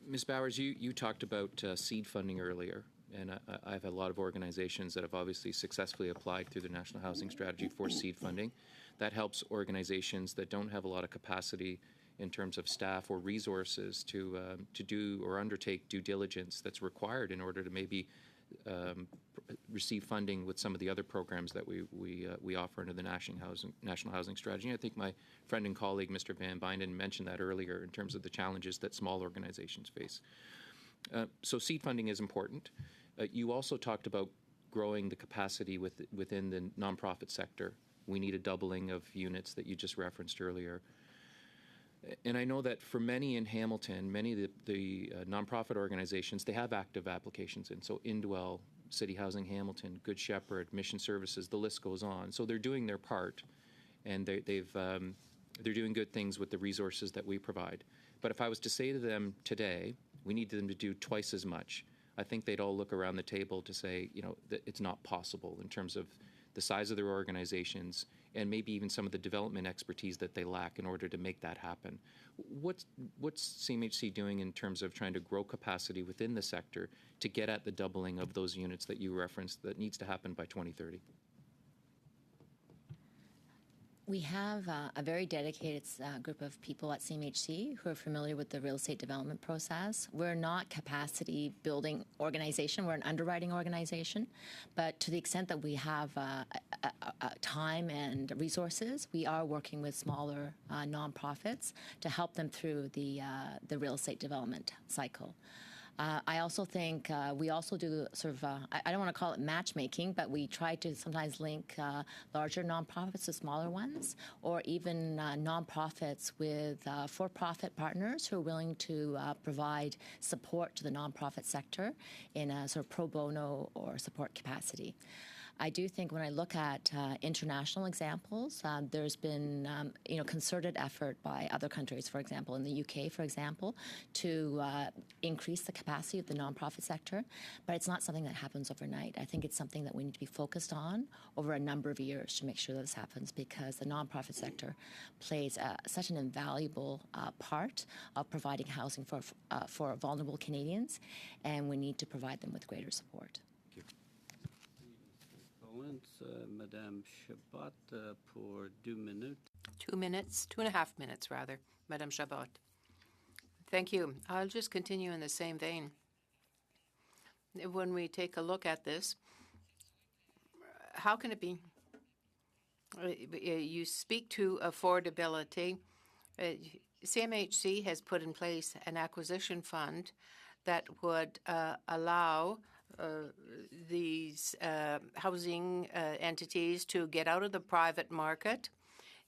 Ms. Bowers, you talked about seed funding earlier, and I've had a lot of organizations that have obviously successfully applied through the National Housing Strategy for seed funding. That helps organizations that don't have a lot of capacity in terms of staff or resources to do or undertake due diligence that's required in order to maybe receive funding with some of the other programs that we offer under the National Housing Strategy. And I think my friend and colleague, Mr. Van Bynden, mentioned that earlier in terms of the challenges that small organizations face. So seed funding is important. You also talked about growing the capacity within the nonprofit sector. We need a doubling of units that you just referenced earlier. And I know that for many in Hamilton, many of the nonprofit organizations, they have active applications in. So Indwell, City Housing Hamilton, Good Shepherd, Mission Services, the list goes on. So they're doing their part, and they're doing good things with the resources that we provide. But if I was to say to them today, we need them to do twice as much, I think they'd all look around the table to say, that it's not possible in terms of the size of their organizations and maybe even some of the development expertise that they lack in order to make that happen. What's CMHC doing in terms of trying to grow capacity within the sector to get at the doubling of those units that you referenced that needs to happen by 2030? We have a very dedicated group of people at CMHC who are familiar with the real estate development process. We're not capacity building organization, we're an underwriting organization, but to the extent that we have time and resources, we are working with smaller nonprofits to help them through the real estate development cycle. I also think we also do sort of, I don't want to call it matchmaking, but we try to sometimes link larger nonprofits to smaller ones, or even nonprofits with for-profit partners who are willing to provide support to the nonprofit sector in a sort of pro bono or support capacity. I do think when I look at international examples, there's been concerted effort by other countries, for example, in the UK, for example, to increase the capacity of the nonprofit sector. But it's not something that happens overnight. I think it's something that we need to be focused on over a number of years to make sure that this happens, because the nonprofit sector plays such an invaluable part of providing housing for vulnerable Canadians, and we need to provide them with greater support. Madame Chabot pour 2 minutes. 2 minutes, 2.5 minutes, rather, Madame Chabot. Thank you. I'll just continue in the same vein. When we take a look at this, how can it be? You speak to affordability. CMHC has put in place an acquisition fund that would allow these housing entities to get out of the private market.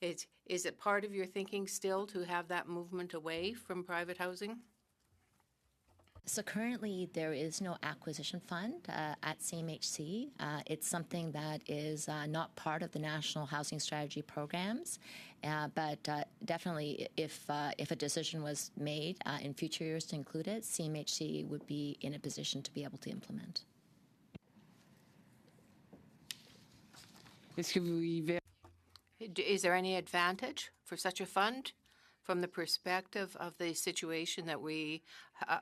Is it part of your thinking still to have that movement away from private housing? So currently, there is no acquisition fund at CMHC. It's something that is not part of the National Housing Strategy programs, but definitely, if a decision was made in future years to include it, CMHC would be in a position to be able to implement. Is there any advantage for such a fund from the perspective of the situation that we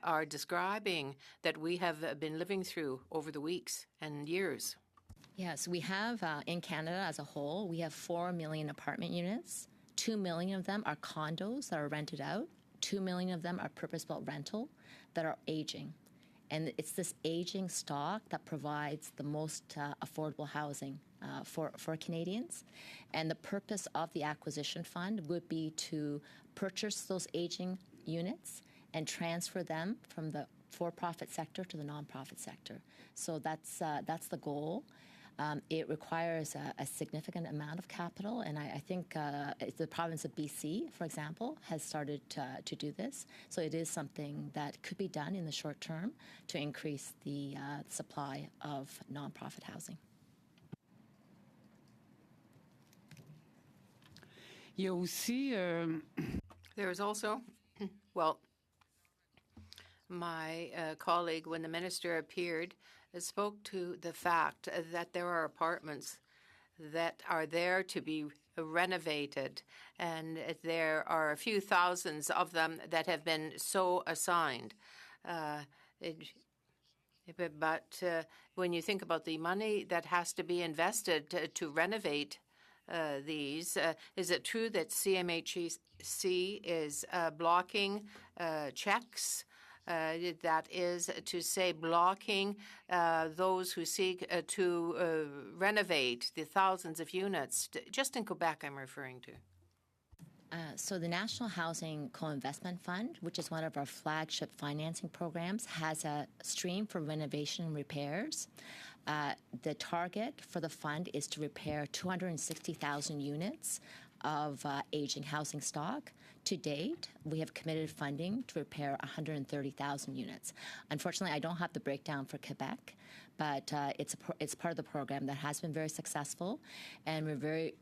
are describing, that we have been living through over the weeks and years? Yes, we have in Canada as a whole, we have 4 million apartment units. 2 million of them are condos that are rented out. 2 million of them are purpose-built rental that are aging. And it's this aging stock that provides the most affordable housing for Canadians. And the purpose of the acquisition fund would be to purchase those aging units and transfer them from the for-profit sector to the nonprofit sector. So that's the goal. It requires a significant amount of capital, and I think the province of BC, for example, has started to do this. So it is something that could be done in the short term to increase the supply of nonprofit housing. There is also, well, my colleague, when the minister appeared, spoke to the fact that there are apartments that are there to be renovated, and there are a few thousands of them that have been so assigned. But when you think about the money that has to be invested to renovate these, is it true that CMHC is blocking checks? That is to say, blocking those who seek to renovate the thousands of units, just in Quebec I'm referring to. So the National Housing Co-Investment Fund, which is one of our flagship financing programs, has a stream for renovation and repairs. The target for the fund is to repair 260,000 units of aging housing stock. To date, we have committed funding to repair 130,000 units. Unfortunately, I don't have the breakdown for Quebec, but it's part of the program that has been very successful, and we're very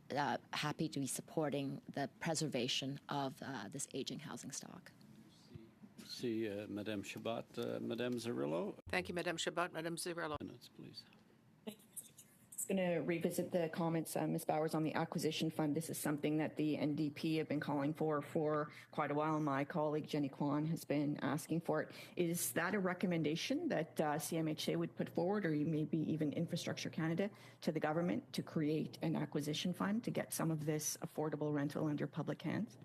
happy to be supporting the preservation of this aging housing stock. See, Madame Chabot. Madame Zerillo. Thank you, Madame Chabot. Madame Zerillo. Minutes, please. I'm going to revisit the comments, Ms. Bowers, on the acquisition fund. This is something that the NDP have been calling for quite a while. My colleague Jenny Kwan has been asking for it. Is that a recommendation that CMHC would put forward, or maybe even Infrastructure Canada, to the government to create an acquisition fund to get some of this affordable rental under public hands?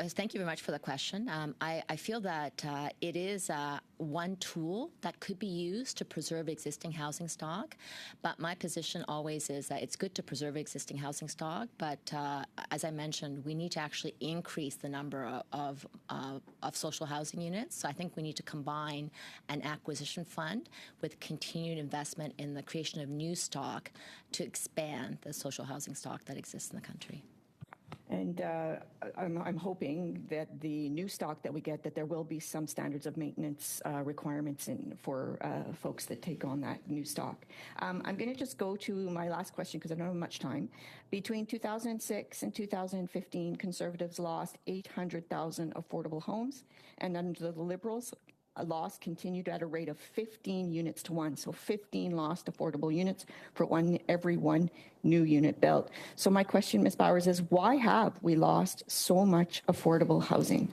Thank you very much for the question. I feel that it is one tool that could be used to preserve existing housing stock, but my position always is that it's good to preserve existing housing stock, but as I mentioned, we need to actually increase the number of social housing units. So I think we need to combine an acquisition fund with continued investment in the creation of new stock to expand the social housing stock that exists in the country. And I'm hoping that the new stock that we get, that there will be some standards of maintenance requirements for folks that take on that new stock. I'm going to just go to my last question because I don't have much time. Between 2006 and 2015, Conservatives lost 800,000 affordable homes, and under the Liberals, a loss continued at a rate of 15 units to 1. So 15 lost affordable units for every one new unit built. So my question, Ms. Bowers, is why have we lost so much affordable housing?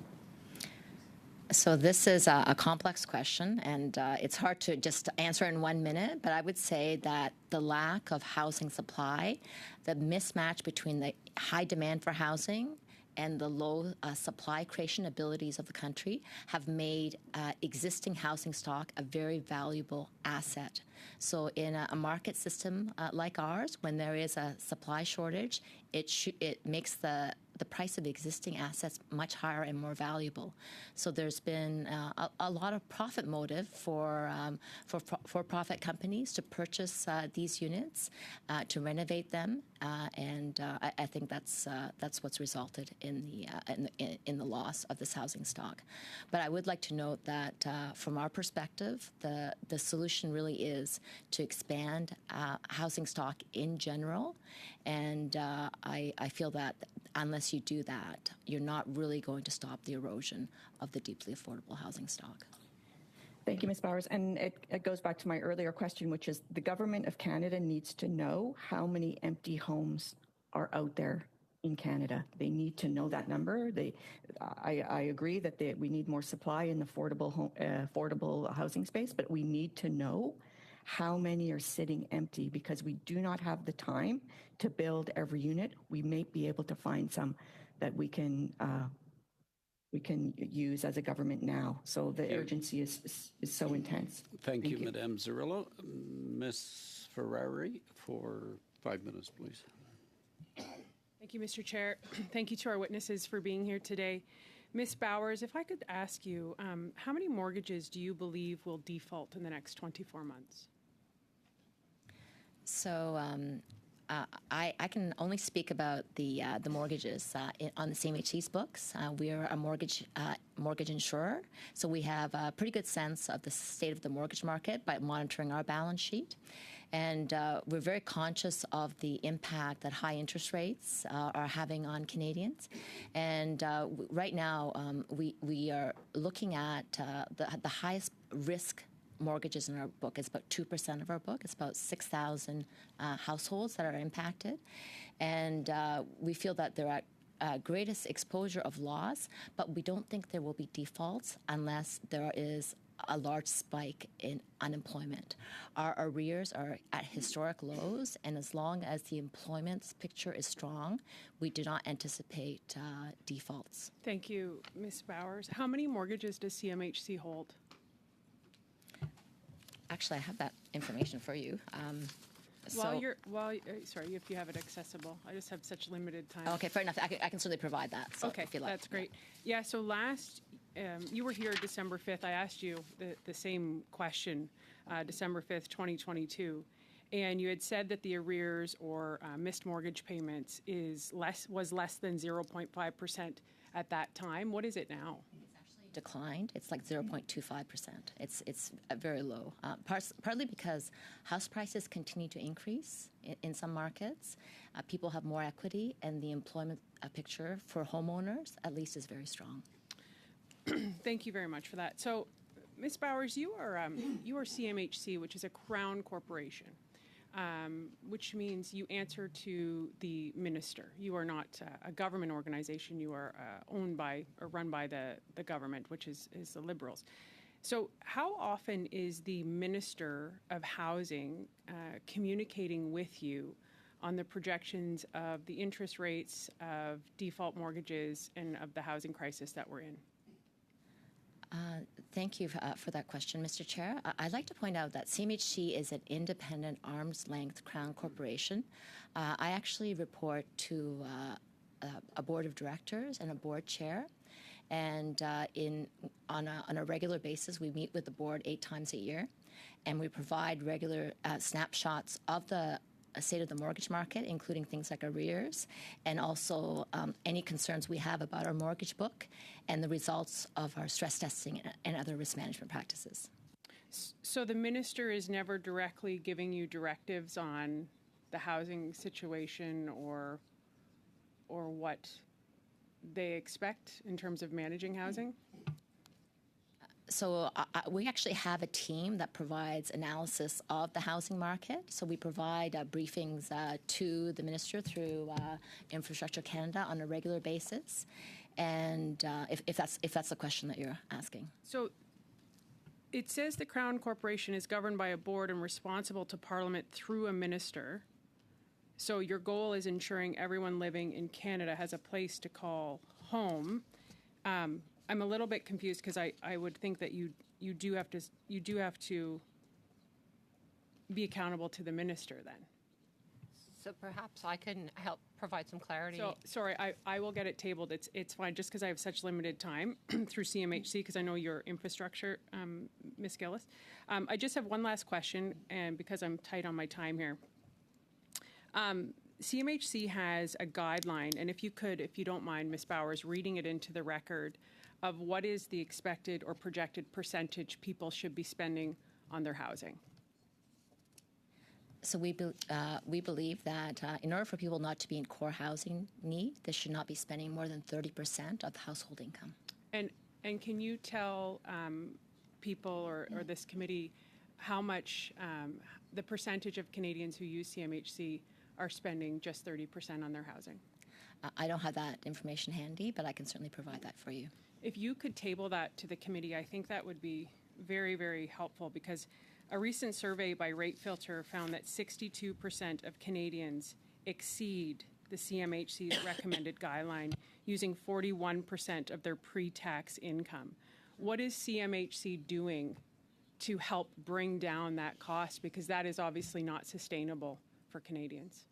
So this is a complex question, and it's hard to just answer in 1 minute, but I would say that the lack of housing supply, the mismatch between the high demand for housing and the low supply creation abilities of the country have made existing housing stock a very valuable asset. So in a market system like ours, when there is a supply shortage, it makes the price of existing assets much higher and more valuable. So there's been a lot of profit motive for profit companies to purchase these units, to renovate them, and I think that's what's resulted in the loss of this housing stock. But I would like to note that from our perspective, the solution really is to expand housing stock in general, and I feel that unless you do that, you're not really going to stop the erosion of the deeply affordable housing stock. Thank you, Ms. Bowers. And it goes back to my earlier question, which is the Government of Canada needs to know how many empty homes are out there in Canada. They need to know that number. I agree that we need more supply in the affordable housing space, but we need to know how many are sitting empty because we do not have the time to build every unit. We may be able to find some that we can use as a government now. So the urgency is so intense. Thank you, Madame Zerillo. Ms. Ferrari, for 5 minutes, please. Thank you, Mr. Chair. Thank you to our witnesses for being here today. Ms. Bowers, if I could ask you, how many mortgages do you believe will default in the next 24 months? So I can only speak about the mortgages on the CMHC's books. We are a mortgage insurer, so we have a pretty good sense of the state of the mortgage market by monitoring our balance sheet. And we're very conscious of the impact that high interest rates are having on Canadians. And right now, we are looking at the highest risk mortgages in our book. It's about 2% of our book. It's about 6,000 households that are impacted. And we feel that they're at greatest exposure of loss, but we don't think there will be defaults unless there is a large spike in unemployment. Our arrears are at historic lows, and as long as the employment picture is strong, we do not anticipate defaults. Thank you, Ms. Bowers. How many mortgages does CMHC hold? Actually, I have that information for you. Sorry, if you have it accessible. I just have such limited time. Okay, fair enough. I can certainly provide that. So Okay, if you like. that's great. Yeah, so you were here December 5th. I asked you the same question, December 5th, 2022. And you had said that the arrears or missed mortgage payments was less than 0.5% at that time. What is it now? Declined. It's like 0.25%. It's very low. Partly because house prices continue to increase in some markets. People have more equity, and the employment picture for homeowners, at least, is very strong. Thank you very much for that. So, Ms. Bowers, you are CMHC, which is a Crown corporation, which means you answer to the minister. You are not a government organization. You are owned by or run by the government, which is the Liberals. So how often is the Minister of Housing communicating with you on the projections of the interest rates, of default mortgages, and of the housing crisis that we're in? Thank you for that question, Mr. Chair. I'd like to point out that CMHC is an independent, arm's-length Crown corporation. I actually report to a board of directors and a board chair, and on a regular basis, we meet with the board 8 times a year, and we provide regular snapshots of the state of the mortgage market, including things like arrears, and also any concerns we have about our mortgage book and the results of our stress testing and other risk management practices. So the minister is never directly giving you directives on the housing situation or what they expect in terms of managing housing? So we actually have a team that provides analysis of the housing market. So we provide briefings to the minister through Infrastructure Canada on a regular basis. And if that's the question that you're asking. So it says the Crown Corporation is governed by a board and responsible to Parliament through a minister. So your goal is ensuring everyone living in Canada has a place to call home. I'm a little bit confused because I would think that you do have to be accountable to the minister then. So perhaps I can help provide some clarity. So sorry, I will get it tabled. It's fine just because I have such limited time through CMHC because I know your infrastructure, Ms. Gillis. I just have one last question, and because I'm tight on my time here. CMHC has a guideline, and if you don't mind, Ms. Bowers, reading it into the record of what is the expected or projected percentage people should be spending on their housing. So we believe that in order for people not to be in core housing need, they should not be spending more than 30% of the household income. And can you tell people or this committee how much the percentage of Canadians who use CMHC are spending just 30% on their housing? I don't have that information handy, but I can certainly provide that for you. If you could table that to the committee, I think that would be very, very helpful because a recent survey by Rate Filter found that 62% of Canadians exceed the CMHC's recommended guideline using 41% of their pre-tax income. What is CMHC doing to help bring down that cost? Because that is obviously not sustainable for Canadians.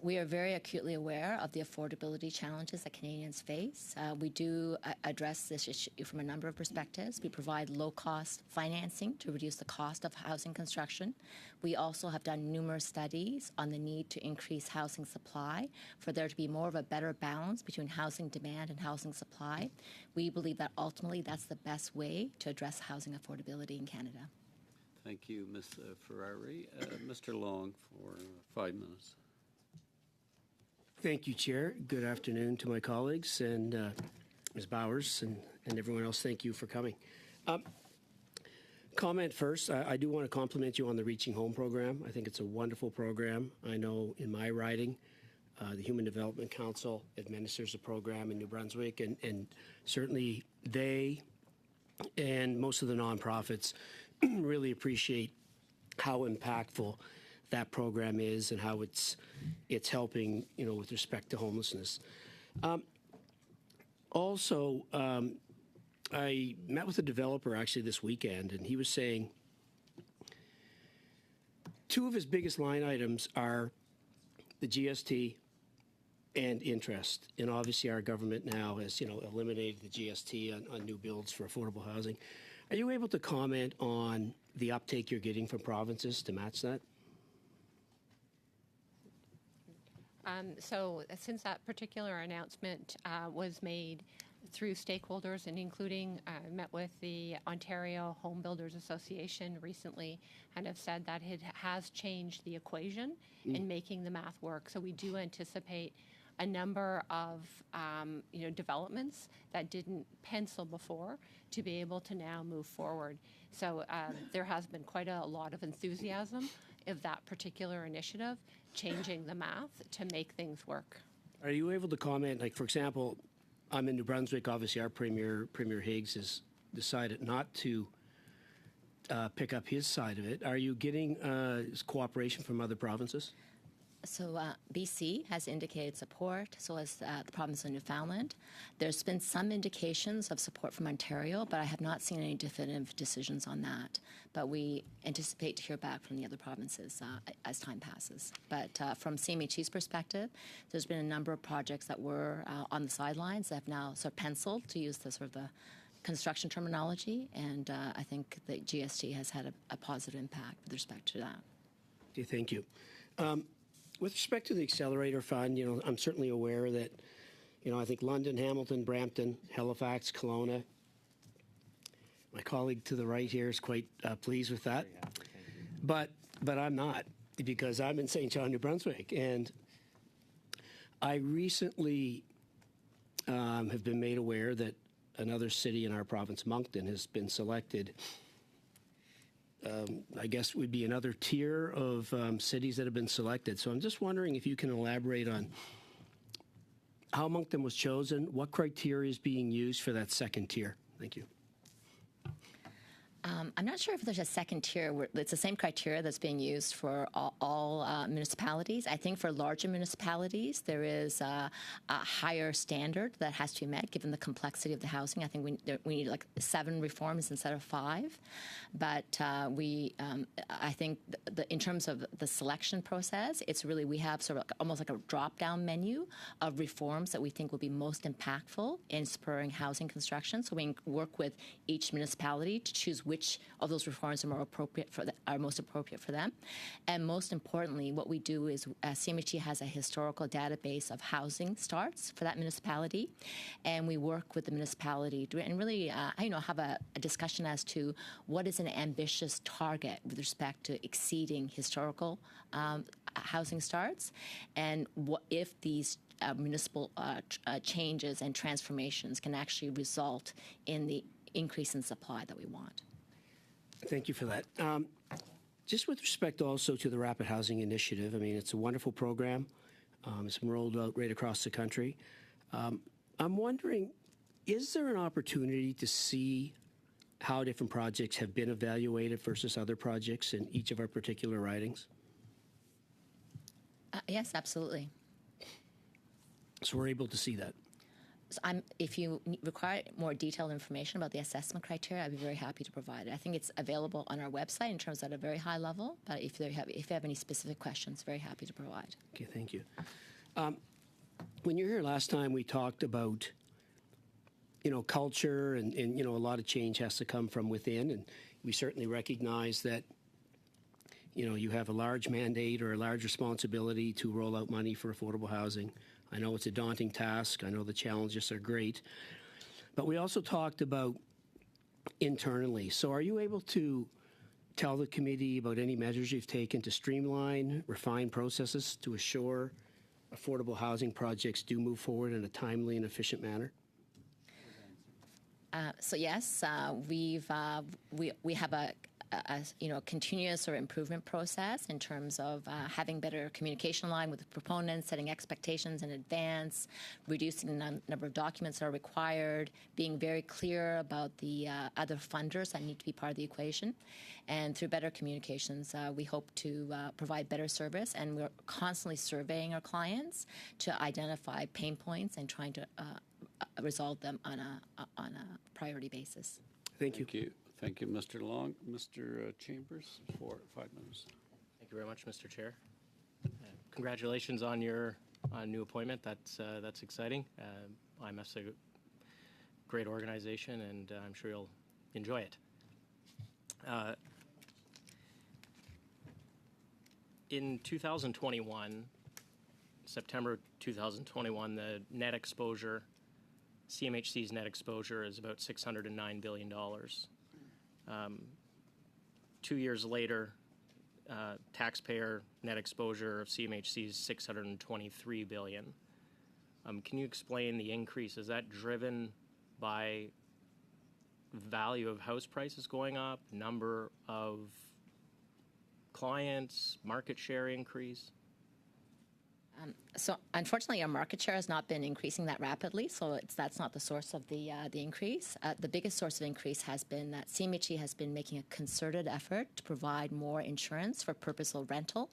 We are very acutely aware of the affordability challenges that Canadians face. We do address this issue from a number of perspectives. We provide low-cost financing to reduce the cost of housing construction. We also have done numerous studies on the need to increase housing supply for there to be more of a better balance between housing demand and housing supply. We believe that ultimately that's the best way to address housing affordability in Canada. Thank you, Ms. Ferrari. Mr. Long for 5 minutes. Thank you, Chair. Good afternoon to my colleagues and Ms. Bowers and everyone else. Thank you for coming. Comment first, I do want to compliment you on the Reaching Home program. I think it's a wonderful program. I know in my riding, the Human Development Council administers a program in New Brunswick, and certainly they and most of the nonprofits really appreciate how impactful that program is and how it's helping, with respect to homelessness. Also, I met with a developer actually this weekend, and he was saying two of his biggest line items are the GST and interest. And obviously our government now has, eliminated the GST on new builds for affordable housing. Are you able to comment on the uptake you're getting from provinces to match that? So since that particular announcement was made through stakeholders and including met with the Ontario Home Builders Association recently and have said that it has changed the equation in making the math work. So we do anticipate a number of developments that didn't pencil before to be able to now move forward. So there has been quite a lot of enthusiasm of that particular initiative, changing the math to make things work. Are you able to comment, like, for example, I'm in New Brunswick, obviously our Premier Higgs has decided not to pick up his side of it. Are you getting cooperation from other provinces? So BC has indicated support, so has the province of Newfoundland. There's been some indications of support from Ontario, but I have not seen any definitive decisions on that. But we anticipate to hear back from the other provinces as time passes. But from CMHC's perspective, there's been a number of projects that were on the sidelines that have now sort of penciled, to use the sort of the construction terminology, and I think the GST has had a positive impact with respect to that. Okay, thank you. With respect to the Accelerator Fund, I'm certainly aware that, I think London, Hamilton, Brampton, Halifax, Kelowna. My colleague to the right here is quite pleased with that. But I'm not, because I'm in St. John, New Brunswick, and I recently have been made aware that another city in our province, Moncton, has been selected. I guess would be another tier of cities that have been selected. So I'm just wondering if you can elaborate on how Moncton was chosen, what criteria is being used for that second tier. Thank you. I'm not sure if there's a second tier. It's the same criteria that's being used for all municipalities. I think for larger municipalities, there is a higher standard that has to be met given the complexity of the housing. I think we need like 7 reforms instead of 5. But I think in terms of the selection process, it's really, we have sort of almost like a drop-down menu of reforms that we think will be most impactful in spurring housing construction. So we work with each municipality to choose which of those reforms are most appropriate for them. And most importantly, what we do is CMHC has a historical database of housing starts for that municipality, and we work with the municipality and really have a discussion as to what is an ambitious target with respect to exceeding historical housing starts, and what if these municipal changes and transformations can actually result in the increase in supply that we want. Thank you for that. Just with respect also to the Rapid Housing Initiative, I mean, it's a wonderful program. It's been rolled out right across the country. I'm wondering, is there an opportunity to see how different projects have been evaluated versus other projects in each of our particular ridings? Yes, absolutely. So we're able to see that. So if you require more detailed information about the assessment criteria, I'd be very happy to provide it. I think it's available on our website in terms at a very high level, but if you have any specific questions, very happy to provide. Okay, thank you. When you were here last time, we talked about, culture and a lot of change has to come from within, and we certainly recognize that, you have a large mandate or a large responsibility to roll out money for affordable housing. I know it's a daunting task. I know the challenges are great. But we also talked about internally. So are you able to tell the committee about any measures you've taken to streamline, refine processes to assure affordable housing projects do move forward in a timely and efficient manner? So yes, we have a continuous or improvement process in terms of having better communication line with the proponents, setting expectations in advance, reducing the number of documents that are required, being very clear about the other funders that need to be part of the equation. And through better communications, we hope to provide better service, and we're constantly surveying our clients to identify pain points and trying to resolve them on a priority basis. Thank you. Thank you. Thank you, Mr. Long. Mr. Chambers, for 5 minutes. Thank you very much, Mr. Chair. Congratulations on your new appointment. That's exciting. IMF's a great organization, and I'm sure you'll enjoy it. In 2021, September 2021, the net exposure, CMHC's net exposure is about $609 billion. 2 years later, taxpayer net exposure of CMHC is $623 billion. Can you explain the increase? Is that driven by value of house prices going up, number of clients, market share increase? So unfortunately, our market share has not been increasing that rapidly, so that's not the source of the increase. The biggest source of increase has been that CMHC has been making a concerted effort to provide more insurance for purposeful rental.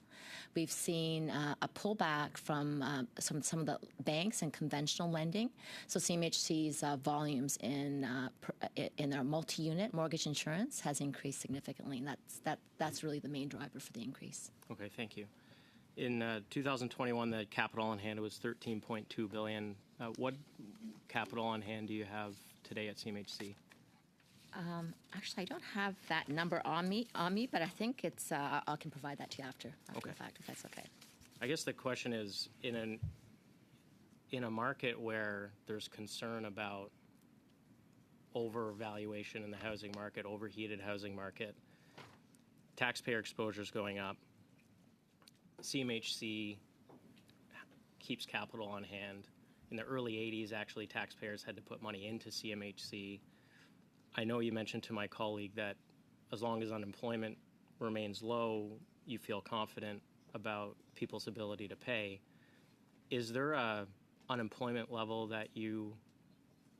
We've seen a pullback from some of the banks and conventional lending. So CMHC's volumes in our multi-unit mortgage insurance has increased significantly, and that's really the main driver for the increase. Okay, thank you. In 2021, the capital on hand was $13.2 billion. What capital on hand do you have today at CMHC? Actually, I don't have that number on me, but I think it's. I can provide that to you after the fact, if that's okay. I guess the question is, in a market where there's concern about overvaluation in the housing market, overheated housing market, taxpayer exposure is going up, CMHC keeps capital on hand. In the early 80s, actually, taxpayers had to put money into CMHC. I know you mentioned to my colleague that as long as unemployment remains low, you feel confident about people's ability to pay. Is there a unemployment level that you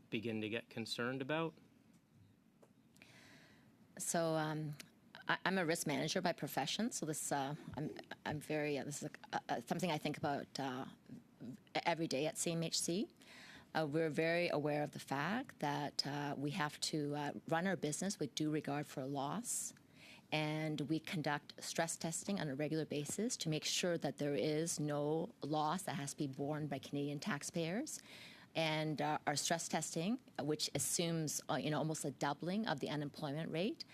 begin to get concerned about? So I'm a risk manager by profession. So this I'm very this is something I think about every day at CMHC. We're very aware of the fact that we have to run our business with due regard for loss, and we conduct stress testing on a regular basis to make sure that there is no loss that has to be borne by Canadian taxpayers. And our stress testing, which assumes almost a doubling of the unemployment rate,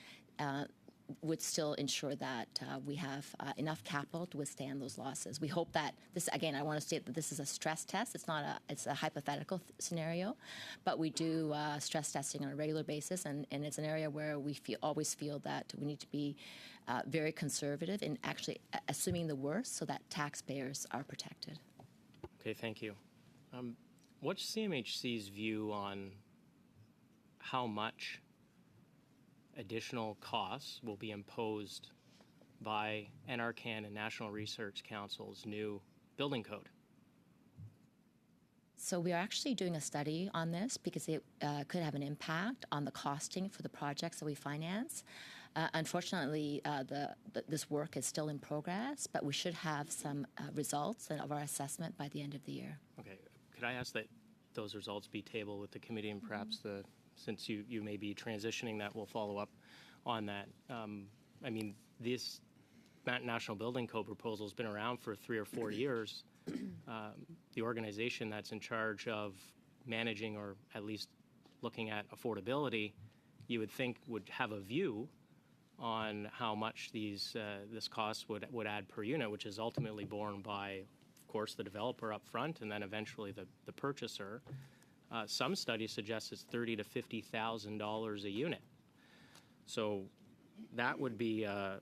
would still ensure that we have enough capital to withstand those losses. We hope that this, again, I want to state that this is a stress test. It's a hypothetical scenario, but we do stress testing on a regular basis, and it's an area where we always feel that we need to be very conservative in actually assuming the worst so that taxpayers are protected. Okay, thank you. What's CMHC's view on how much additional costs will be imposed by NRCan and National Research Council's new building code? So we are actually doing a study on this because it could have an impact on the costing for the projects that we finance. Unfortunately, this work is still in progress, but we should have some results of our assessment by the end of the year. Okay. Could I ask that those results be tabled with the committee, and perhaps since you may be transitioning, that we'll follow up on that. I mean, this National Building Code proposal has been around for 3 or 4 years. The organization that's in charge of managing, or at least looking at affordability, you would think would have a view on how much this cost would add per unit, which is ultimately borne by, of course, the developer up front and then eventually the purchaser. Some studies suggest it's $30,000 to $50,000 a unit. So that would be a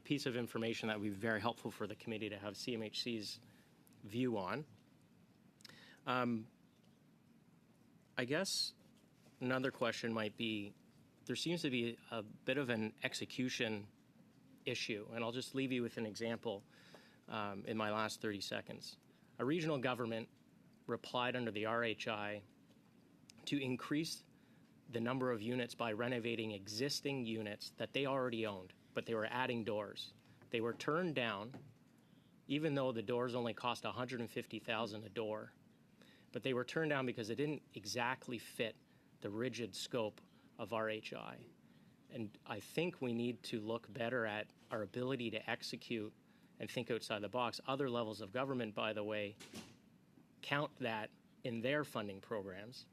piece of information that would be very helpful for the committee to have CMHC's view on. I guess another question might be, there seems to be a bit of an execution issue, and I'll just leave you with an example in my last 30 seconds. A regional government replied under the RHI to increase the number of units by renovating existing units that they already owned, but they were adding doors. They were turned down, even though the doors only cost $150,000 a door. But they were turned down because it didn't exactly fit the rigid scope of RHI. And I think we need to look better at our ability to execute and think outside the box. Other levels of government, by the way, count that in their funding programs,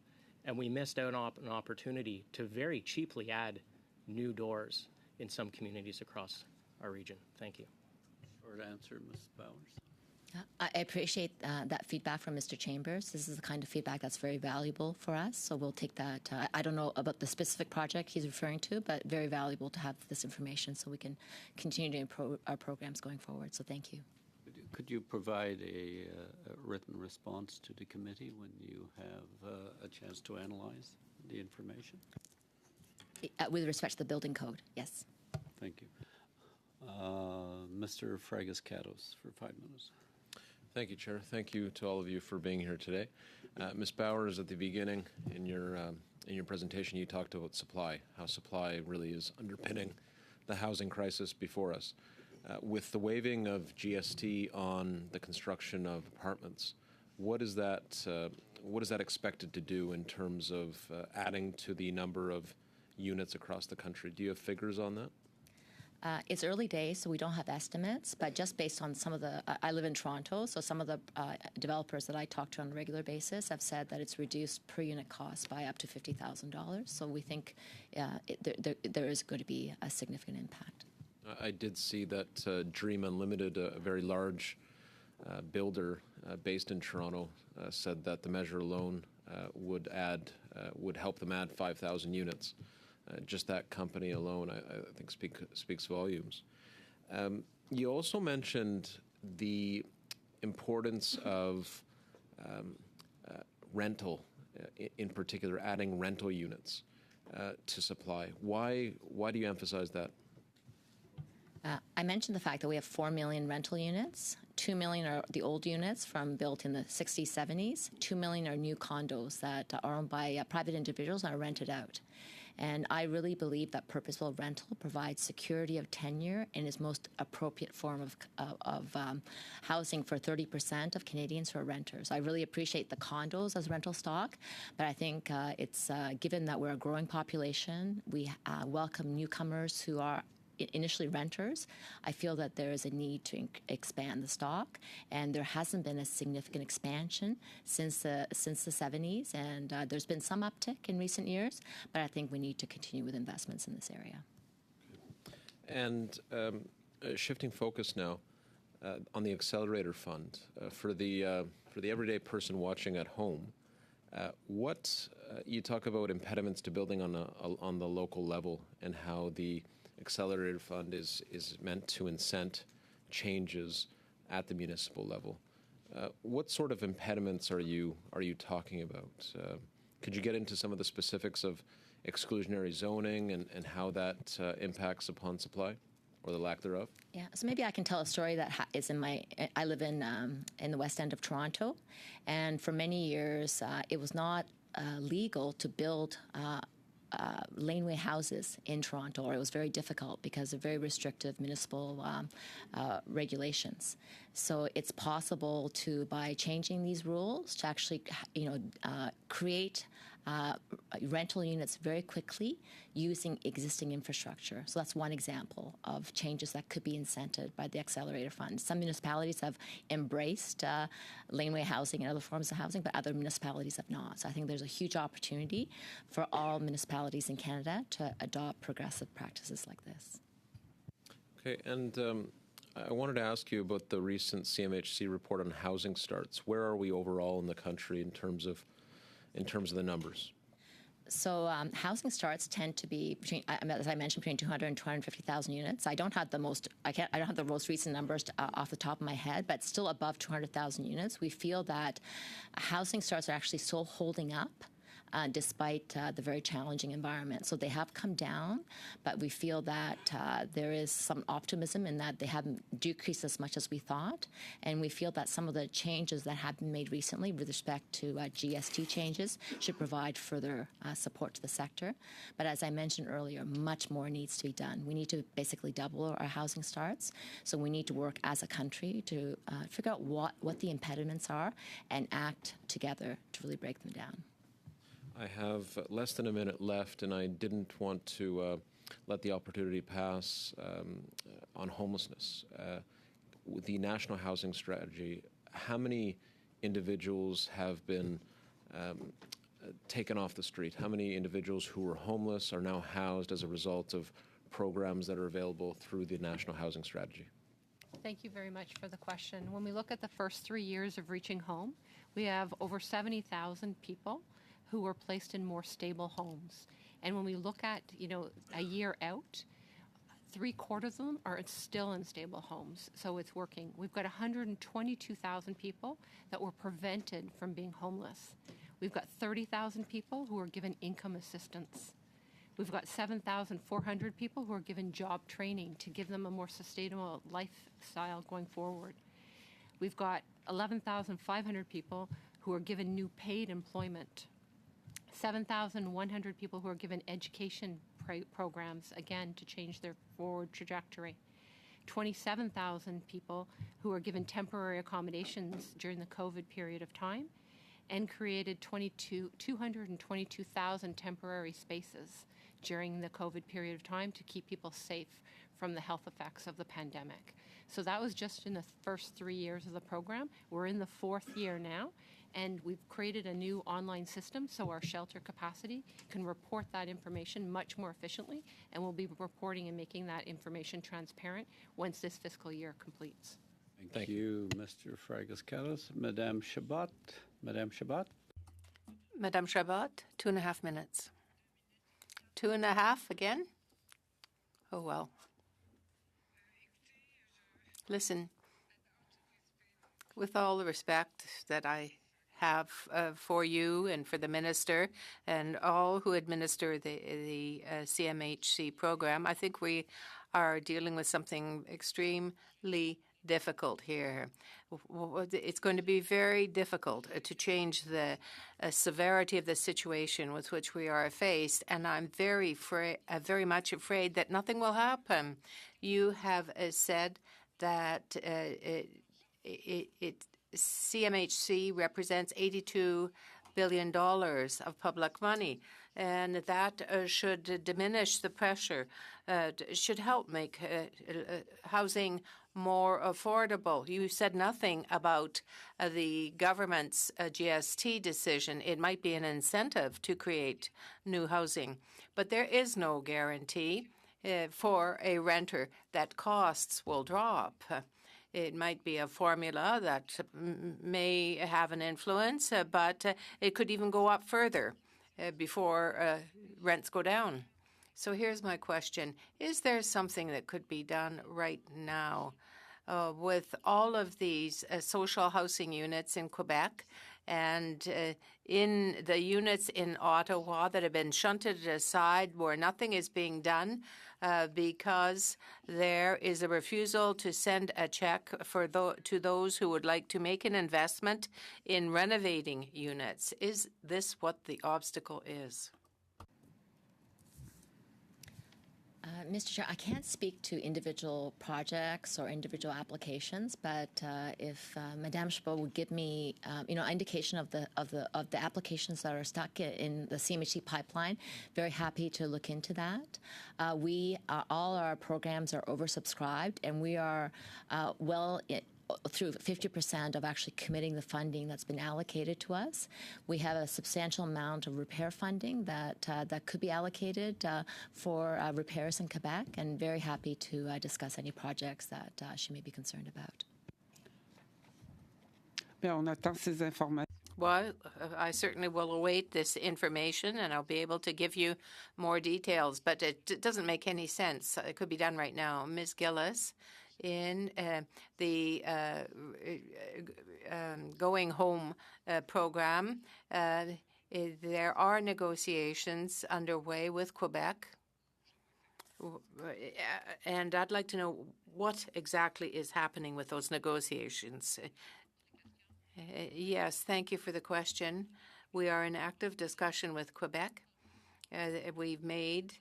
and we missed out on an opportunity to very cheaply add new doors in some communities across our region. Thank you. Short answer, Ms. Bowers. I appreciate that feedback from Mr. Chambers. This is the kind of feedback that's very valuable for us, so we'll take that. I don't know about the specific project he's referring to, but very valuable to have this information so we can continue to improve our programs going forward. So thank you. Could you provide a written response to the committee when you have a chance to analyze the information? With respect to the building code, yes. Thank you. Mr. Fragas-Catos for 5 minutes. Thank you, Chair. Thank you to all of you for being here today. Ms. Bowers, at the beginning in your presentation, you talked about supply, how supply really is underpinning the housing crisis before us. With the waiving of GST on the construction of apartments, what is that expected to do in terms of adding to the number of units across the country? Do you have figures on that? It's early days, so we don't have estimates, but just based on some of the, I live in Toronto, so some of the developers that I talk to on a regular basis have said that it's reduced per unit cost by up to $50,000. So we think there is going to be a significant impact. I did see that Dream Unlimited, a very large builder based in Toronto, said that the measure alone would help them add 5,000 units. Just that company alone, I think, speaks volumes. You also mentioned the importance of rental, in particular, adding rental units to supply. Why do you emphasize that? I mentioned the fact that we have 4 million rental units. 2 million are the old units built in the 60s, 70s. 2 million are new condos that are owned by private individuals and are rented out. And I really believe that purposeful rental provides security of tenure and is most appropriate form of housing for 30% of Canadians who are renters. I really appreciate the condos as rental stock, but I think it's given that we're a growing population, we welcome newcomers who are initially renters. I feel that there is a need to expand the stock, and there hasn't been a significant expansion since the 70s, and there's been some uptick in recent years, but I think we need to continue with investments in this area. And shifting focus now on the Accelerator Fund, for the everyday person watching at home, you talk about impediments to building on the local level and how the Accelerator Fund is meant to incent changes at the municipal level. What sort of impediments are you talking about? Could you get into some of the specifics of exclusionary zoning and how that impacts upon supply, or the lack thereof? Yeah, so maybe I can tell a story that is I live in the West End of Toronto, and for many years it was not legal to build laneway houses in Toronto, or it was very difficult because of very restrictive municipal regulations. So it's possible by changing these rules, to actually, create rental units very quickly using existing infrastructure. So that's one example of changes that could be incented by the Accelerator Fund. Some municipalities have embraced laneway housing and other forms of housing, but other municipalities have not. So I think there's a huge opportunity for all municipalities in Canada to adopt progressive practices like this. Okay, and I wanted to ask you about the recent CMHC report on housing starts. Where are we overall in the country in terms of the numbers? So housing starts tend to be between, as I mentioned, between 200 and 250,000 units. I don't have the most recent numbers off the top of my head, but still above 200,000 units. We feel that housing starts are actually still holding up despite the very challenging environment. So they have come down, but we feel that there is some optimism in that they haven't decreased as much as we thought. And we feel that some of the changes that have been made recently with respect to GST changes should provide further support to the sector. But as I mentioned earlier, much more needs to be done. We need to basically double our housing starts. So we need to work as a country to figure out what the impediments are and act together to really break them down. I have less than a minute left, and I didn't want to let the opportunity pass on homelessness. With the National Housing Strategy, how many individuals have been taken off the street? How many individuals who were homeless are now housed as a result of programs that are available through the National Housing Strategy? Thank you very much for the question. When we look at the first 3 years of Reaching Home, we have over 70,000 people who were placed in more stable homes. And when we look at, a year out, 3/4 of them are still in stable homes. So it's working. We've got 122,000 people that were prevented from being homeless. We've got 30,000 people who are given income assistance. We've got 7,400 people who are given job training to give them a more sustainable lifestyle going forward. We've got 11,500 people who are given new paid employment. 7,100 people who are given education programs, again, to change their forward trajectory. 27,000 people who are given temporary accommodations during the COVID period of time, and created 222,000 temporary spaces during the COVID period of time to keep people safe from the health effects of the pandemic. So that was just in the first 3 years of the program. We're in the 4th year now, and we've created a new online system so our shelter capacity can report that information much more efficiently, and we'll be reporting and making that information transparent once this fiscal year completes. Thank you, Mr. Fragas-Kellis. Madame Chabot. Madame Chabot. Madame Chabot, 2.5 minutes. 2.5 again? Oh, well. Listen, with all the respect that I have for you and for the minister and all who administer the CMHC program, I think we are dealing with something extremely difficult here. It's going to be very difficult to change the severity of the situation with which we are faced, and I'm very much afraid that nothing will happen. You have said that CMHC represents $82 billion of public money, and that should diminish the pressure, should help make housing more affordable. You said nothing about the government's GST decision. It might be an incentive to create new housing, but there is no guarantee for a renter that costs will drop. It might be a formula that may have an influence, but it could even go up further before rents go down. So here's my question. Is there something that could be done right now with all of these social housing units in Quebec and in the units in Ottawa that have been shunted aside where nothing is being done because there is a refusal to send a check to those who would like to make an investment in renovating units? Is this what the obstacle is? Mr. Chair, I can't speak to individual projects or individual applications, but if Madame Chabot would give me, indication of the applications that are stuck in the CMHC pipeline, very happy to look into that. All our programs are oversubscribed, and we are through 50% of actually committing the funding that's been allocated to us. We have a substantial amount of repair funding that could be allocated for repairs in Quebec, and very happy to discuss any projects that she may be concerned about. Well, I certainly will await this information, and I'll be able to give you more details, but it doesn't make any sense. It could be done right now. Ms. Gillis, in the Going Home program, there are negotiations underway with Quebec, and I'd like to know what exactly is happening with those negotiations. Yes, thank you for the question. We are in active discussion with Quebec. We've made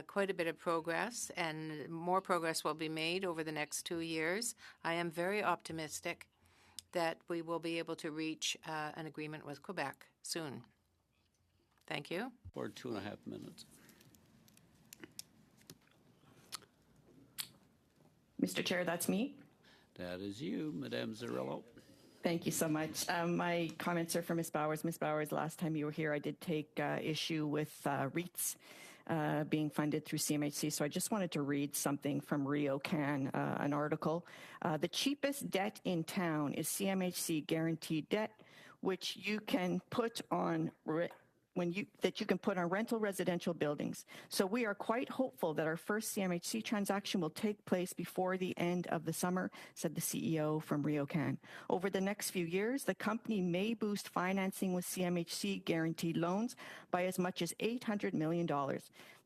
quite a bit of progress, and more progress will be made over the next 2 years. I am very optimistic that we will be able to reach an agreement with Quebec soon. Thank you. For 2.5 minutes. Mr. Chair, that's me. That is you, Madame Zarrillo. Thank you so much. My comments are for Ms. Bowers. Ms. Bowers, last time you were here, I did take issue with REITs being funded through CMHC. So I just wanted to read something from RioCan, an article. The cheapest debt in town is CMHC guaranteed debt, which you can put on rental residential buildings. So we are quite hopeful that our first CMHC transaction will take place before the end of the summer, said the CEO from RioCan. Over the next few years, the company may boost financing with CMHC guaranteed loans by as much as $800 million,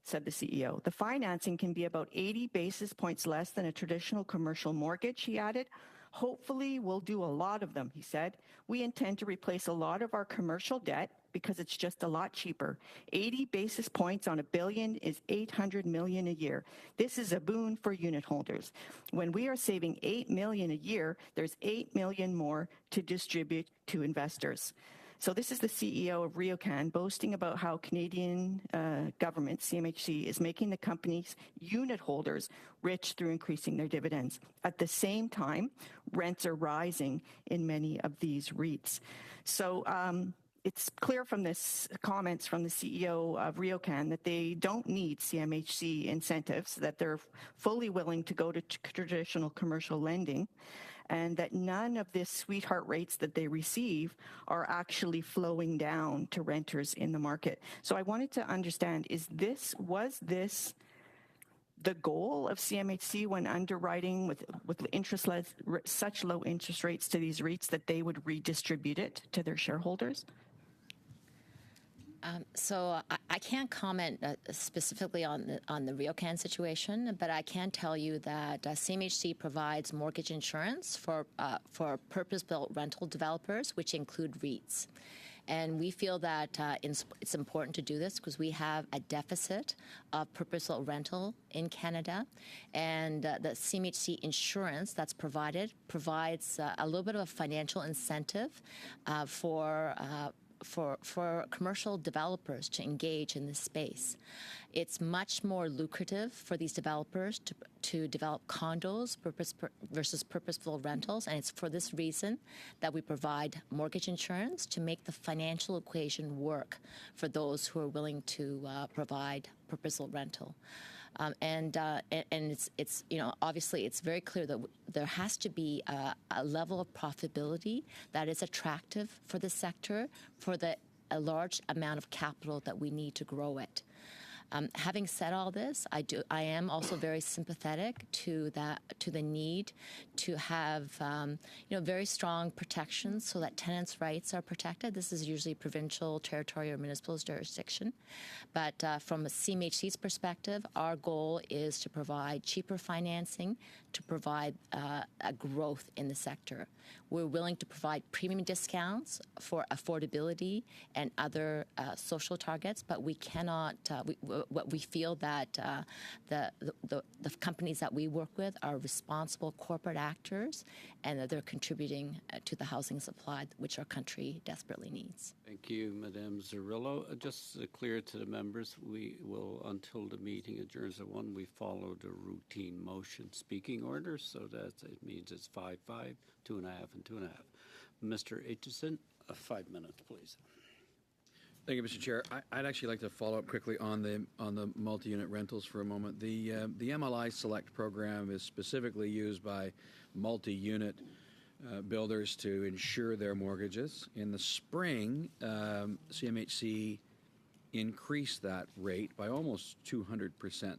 said the CEO. The financing can be about 80 basis points less than a traditional commercial mortgage, he added. Hopefully, we'll do a lot of them, he said. We intend to replace a lot of our commercial debt because it's just a lot cheaper. 80 basis points on $1 billion is $800 million a year. This is a boon for unit holders. When we are saving $8 million a year, there's $8 million more to distribute to investors. So this is the CEO of RioCan boasting about how Canadian government, CMHC, is making the company's unit holders rich through increasing their dividends. At the same time, rents are rising in many of these REITs. So it's clear from this comments from the CEO of RioCan that they don't need CMHC incentives, that they're fully willing to go to traditional commercial lending, and that none of this sweetheart rates that they receive are actually flowing down to renters in the market. So I wanted to understand, was this the goal of CMHC when underwriting with such low interest rates to these REITs, that they would redistribute it to their shareholders? So I can't comment specifically on the RioCan situation, but I can tell you that CMHC provides mortgage insurance for purpose-built rental developers, which include REITs. And we feel that it's important to do this because we have a deficit of purpose-built rental in Canada, and the CMHC insurance that's provides a little bit of a financial incentive for commercial developers to engage in this space. It's much more lucrative for these developers to develop condos versus purpose-built rentals, and it's for this reason that we provide mortgage insurance to make the financial equation work for those who are willing to provide purpose-built rental. And it's obviously it's very clear that there has to be a level of profitability that is attractive for the sector for a large amount of capital that we need to grow it. Having said all this, I am also very sympathetic to the need to have very strong protections so that tenants' rights are protected. This is usually provincial, territorial, or municipal jurisdiction. But from a CMHC's perspective, our goal is to provide cheaper financing to provide a growth in the sector. We're willing to provide premium discounts for affordability and other social targets, but we cannot. We feel that the companies that we work with are responsible corporate actors, and that they're contributing to the housing supply which our country desperately needs. Thank you, Madame Zerillo. Just clear to the members, we will, until the meeting adjourns at 1, we follow the routine motion speaking order, so that it means it's 5-5, 2.5, and 2.5. Mr. Aitchison, 5 minutes, please. Thank you, Mr. Chair. I'd actually like to follow up quickly on the multi-unit rentals for a moment. The MLI Select program is specifically used by multi-unit builders to insure their mortgages. In the spring, CMHC increased that rate by almost 200%.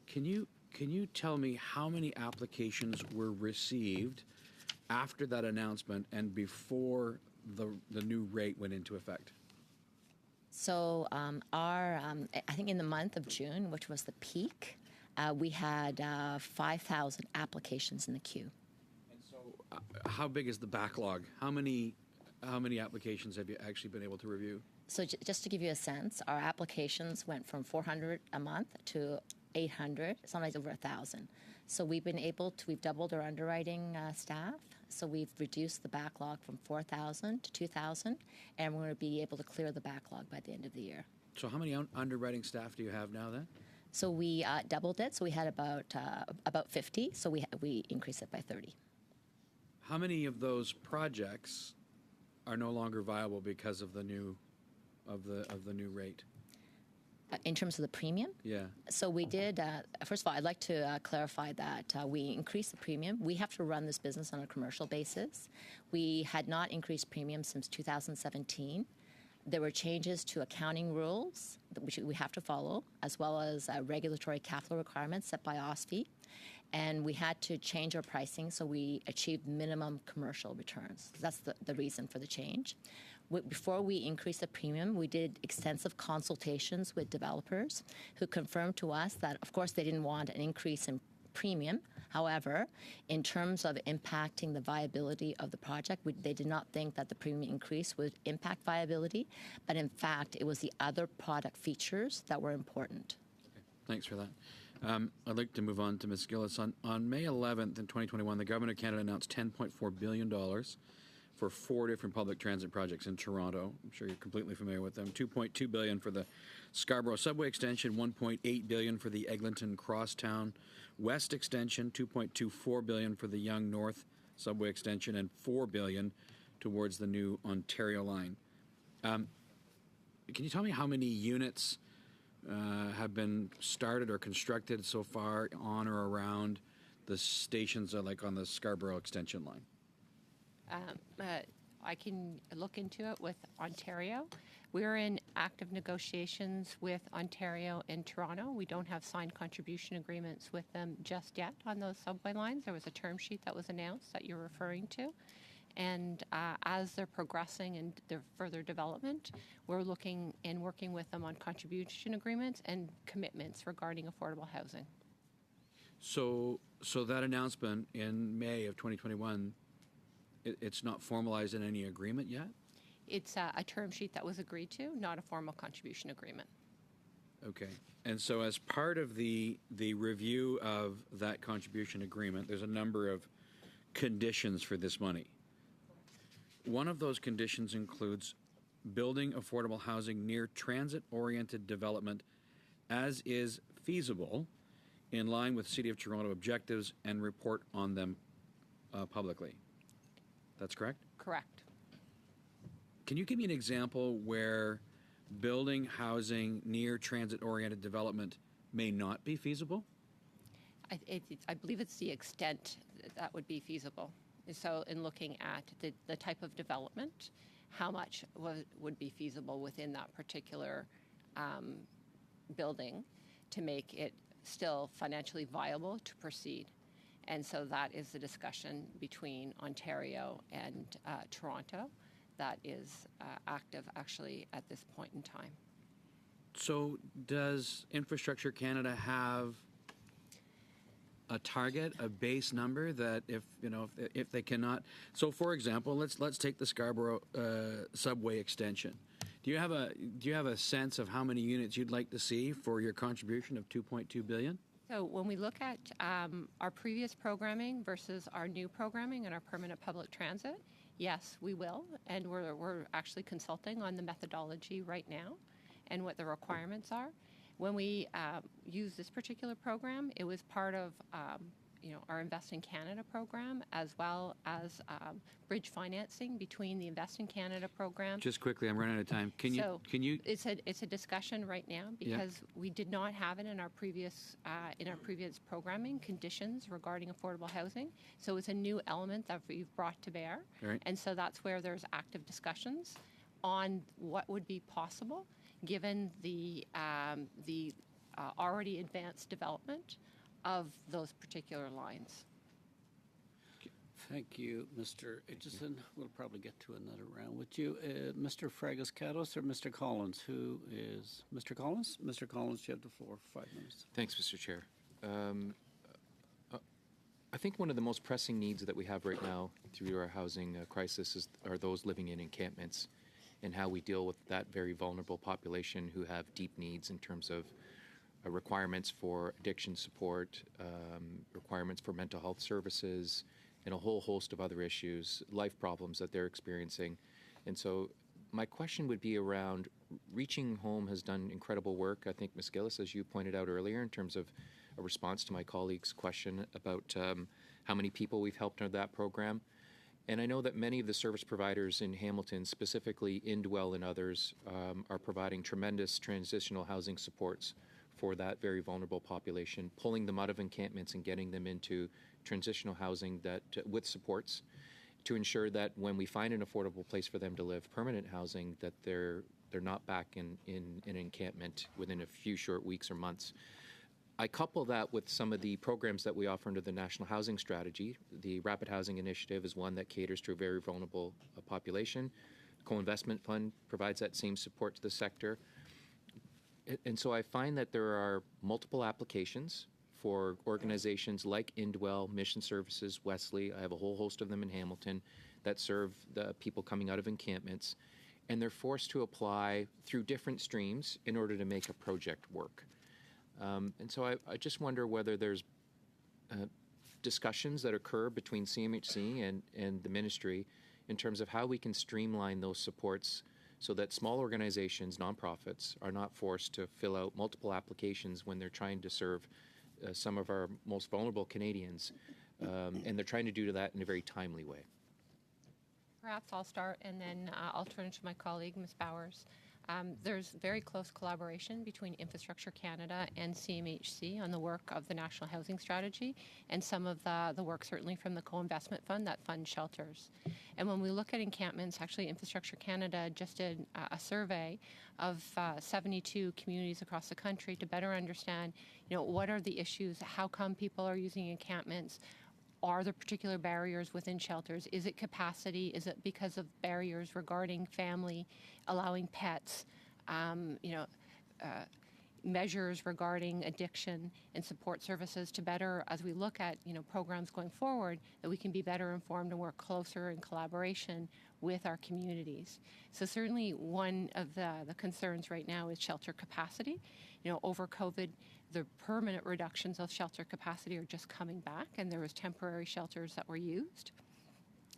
Can you tell me how many applications were received after that announcement and before the new rate went into effect? So I think in the month of June, which was the peak, we had 5,000 applications in the queue. And so how big is the backlog? How many applications have you actually been able to review? So just to give you a sense, our applications went from 400 a month to 800, sometimes over 1,000. So we've doubled our underwriting staff. So we've reduced the backlog from 4,000 to 2,000, and we're going to be able to clear the backlog by the end of the year. So how many underwriting staff do you have now then? So we doubled it. So we had about 50. So we increased it by 30. How many of those projects are no longer viable because of the new rate? In terms of the premium? Yeah. So we did, first of all, I'd like to clarify that we increased the premium. We have to run this business on a commercial basis. We had not increased premium since 2017. There were changes to accounting rules which we have to follow, as well as regulatory capital requirements set by OSFI. And we had to change our pricing so we achieved minimum commercial returns. That's the reason for the change. Before we increased the premium, we did extensive consultations with developers who confirmed to us that, of course, they didn't want an increase in premium. However, in terms of impacting the viability of the project, they did not think that the premium increase would impact viability, but in fact, it was the other product features that were important. Okay. Thanks for that. I'd like to move on to Ms. Gillis. On May 11th in 2021, the Government of Canada announced $10.4 billion for 4 different public transit projects in Toronto. I'm sure you're completely familiar with them. $2.2 billion for the Scarborough Subway Extension, $1.8 billion for the Eglinton Crosstown West Extension, $2.24 billion for the Yonge North Subway Extension, and $4 billion towards the new Ontario line. Can you tell me how many units have been started or constructed so far on or around the stations like on the Scarborough Extension line? I can look into it with Ontario. We're in active negotiations with Ontario and Toronto. We don't have signed contribution agreements with them just yet on those subway lines. There was a term sheet that was announced that you're referring to. And as they're progressing in their further development, we're looking and working with them on contribution agreements and commitments regarding affordable housing. So that announcement in May of 2021, it's not formalized in any agreement yet? It's a term sheet that was agreed to, not a formal contribution agreement. Okay. And so as part of the review of that contribution agreement, there's a number of conditions for this money. One of those conditions includes building affordable housing near transit-oriented development as is feasible in line with City of Toronto objectives and report on them publicly. That's correct? Correct. Can you give me an example where building housing near transit-oriented development may not be feasible? I believe it's the extent that would be feasible. So in looking at the type of development, how much would be feasible within that particular building to make it still financially viable to proceed. And so that is the discussion between Ontario and Toronto that is active actually at this point in time. So does Infrastructure Canada have a target, a base number that if they cannot? So for example, let's take the Scarborough subway extension. Do you have a sense of how many units you'd like to see for your contribution of $2.2 billion? So when we look at our previous programming versus our new programming and our permanent public transit, yes, we will. And we're actually consulting on the methodology right now and what the requirements are. When we use this particular program, it was part of our Invest in Canada program, as well as bridge financing between the Invest in Canada program. Just quickly, I'm running out of time. Can you? It's a discussion right now because we did not have it in our previous programming conditions regarding affordable housing. So it's a new element that we've brought to bear, right. And so that's where there's active discussions on what would be possible given the already advanced development of those particular lines. Thank you, Mr. Aitchison. We'll probably get to another round with you. Mr. Fragas-Catos or Mr. Collins? Who is Mr. Collins? Mr. Collins, you have the floor for 5 minutes. Thanks, Mr. Chair. I think one of the most pressing needs that we have right now through our housing crisis are those living in encampments, and how we deal with that very vulnerable population who have deep needs in terms of requirements for addiction support, requirements for mental health services, and a whole host of other issues, life problems that they're experiencing. And so my question would be around Reaching Home has done incredible work, I think, Ms. Gillis, as you pointed out earlier, in terms of a response to my colleague's question about how many people we've helped under that program. And I know that many of the service providers in Hamilton, specifically Indwell and others, are providing tremendous transitional housing supports for that very vulnerable population, pulling them out of encampments and getting them into transitional housing that with supports to ensure that when we find an affordable place for them to live, permanent housing, that they're not back in an encampment within a few short weeks or months. I couple that with some of the programs that we offer under the National Housing Strategy. The Rapid Housing Initiative is one that caters to a very vulnerable population. The Co-Investment Fund provides that same support to the sector. And so I find that there are multiple applications for organizations like Indwell, Mission Services, Wesley. I have a whole host of them in Hamilton that serve the people coming out of encampments. And they're forced to apply through different streams in order to make a project work. And so I just wonder whether there's discussions that occur between CMHC and the ministry in terms of how we can streamline those supports so that small organizations, nonprofits, are not forced to fill out multiple applications when they're trying to serve some of our most vulnerable Canadians, and they're trying to do that in a very timely way. Perhaps I'll start, and then I'll turn to my colleague, Ms. Bowers. There's very close collaboration between Infrastructure Canada and CMHC on the work of the National Housing Strategy and some of the work certainly from the Co-Investment Fund that funds shelters. And when we look at encampments, actually Infrastructure Canada just did a survey of 72 communities across the country to better understand, what are the issues, how come people are using encampments, are there particular barriers within shelters? Is it capacity? Is it because of barriers regarding family, allowing pets, measures regarding addiction and support services to better, as we look at, programs going forward, that we can be better informed and work closer in collaboration with our communities. So certainly one of the concerns right now is shelter capacity. Over COVID, the permanent reductions of shelter capacity are just coming back, and there was temporary shelters that were used.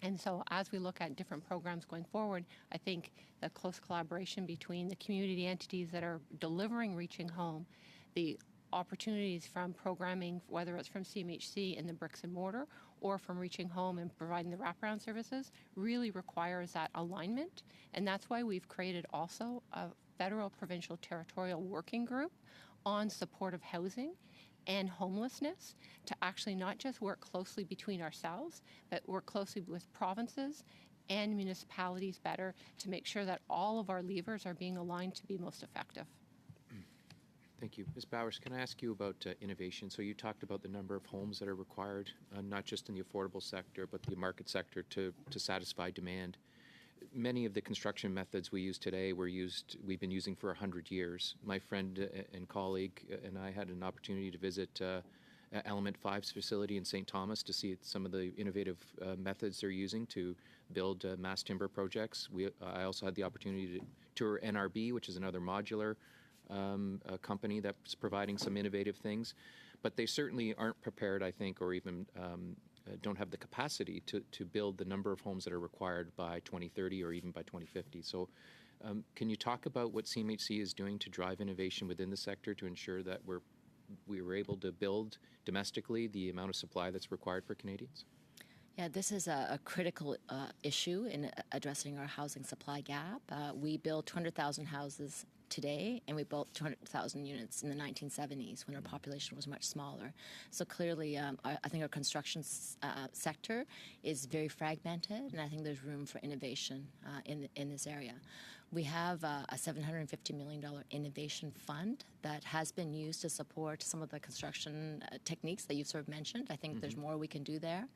And so as we look at different programs going forward, I think the close collaboration between the community entities that are delivering Reaching Home, the opportunities from programming, whether it's from CMHC in the bricks and mortar or from Reaching Home and providing the wraparound services, really requires that alignment. And that's why we've created also a federal, provincial, territorial working group on supportive housing and homelessness to actually not just work closely between ourselves, but work closely with provinces and municipalities better to make sure that all of our levers are being aligned to be most effective. Thank you. Ms. Bowers, can I ask you about innovation? So you talked about the number of homes that are required, not just in the affordable sector, but the market sector to satisfy demand. Many of the construction methods we use today we've been using for 100 years. My friend and colleague and I had an opportunity to visit Element 5's facility in St. Thomas to see some of the innovative methods they're using to build mass timber projects. I also had the opportunity to tour NRB, which is another modular company that's providing some innovative things. But they certainly aren't prepared, I think, or even don't have the capacity to build the number of homes that are required by 2030 or even by 2050. So can you talk about what CMHC is doing to drive innovation within the sector to ensure that we were able to build domestically the amount of supply that's required for Canadians? Yeah, this is a critical issue in addressing our housing supply gap. We build 200,000 houses today, and we built 200,000 units in the 1970s when our population was much smaller. So clearly, I think our construction sector is very fragmented, and I think there's room for innovation in this area. We have a $750 million innovation fund that has been used to support some of the construction techniques that you've sort of mentioned. I think there's more we can do there.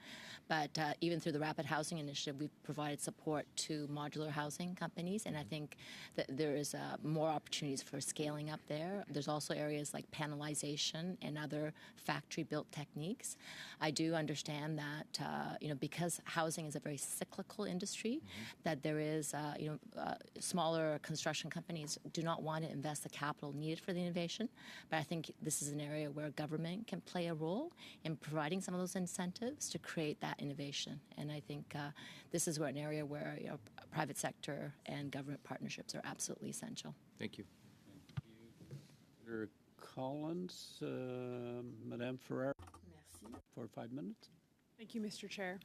But even through the Rapid Housing Initiative, we've provided support to modular housing companies, and I think that there is more opportunities for scaling up there. There's also areas like panelization and other factory-built techniques. I do understand that, because housing is a very cyclical industry, that there is, smaller construction companies do not want to invest the capital needed for the innovation. But I think this is an area where government can play a role in providing some of those incentives to create that innovation. And I think this is where an area where private sector and government partnerships are absolutely essential. Thank you. Senator Collins, Madame Ferrer, for 5 minutes. Thank you, Mr. Chair.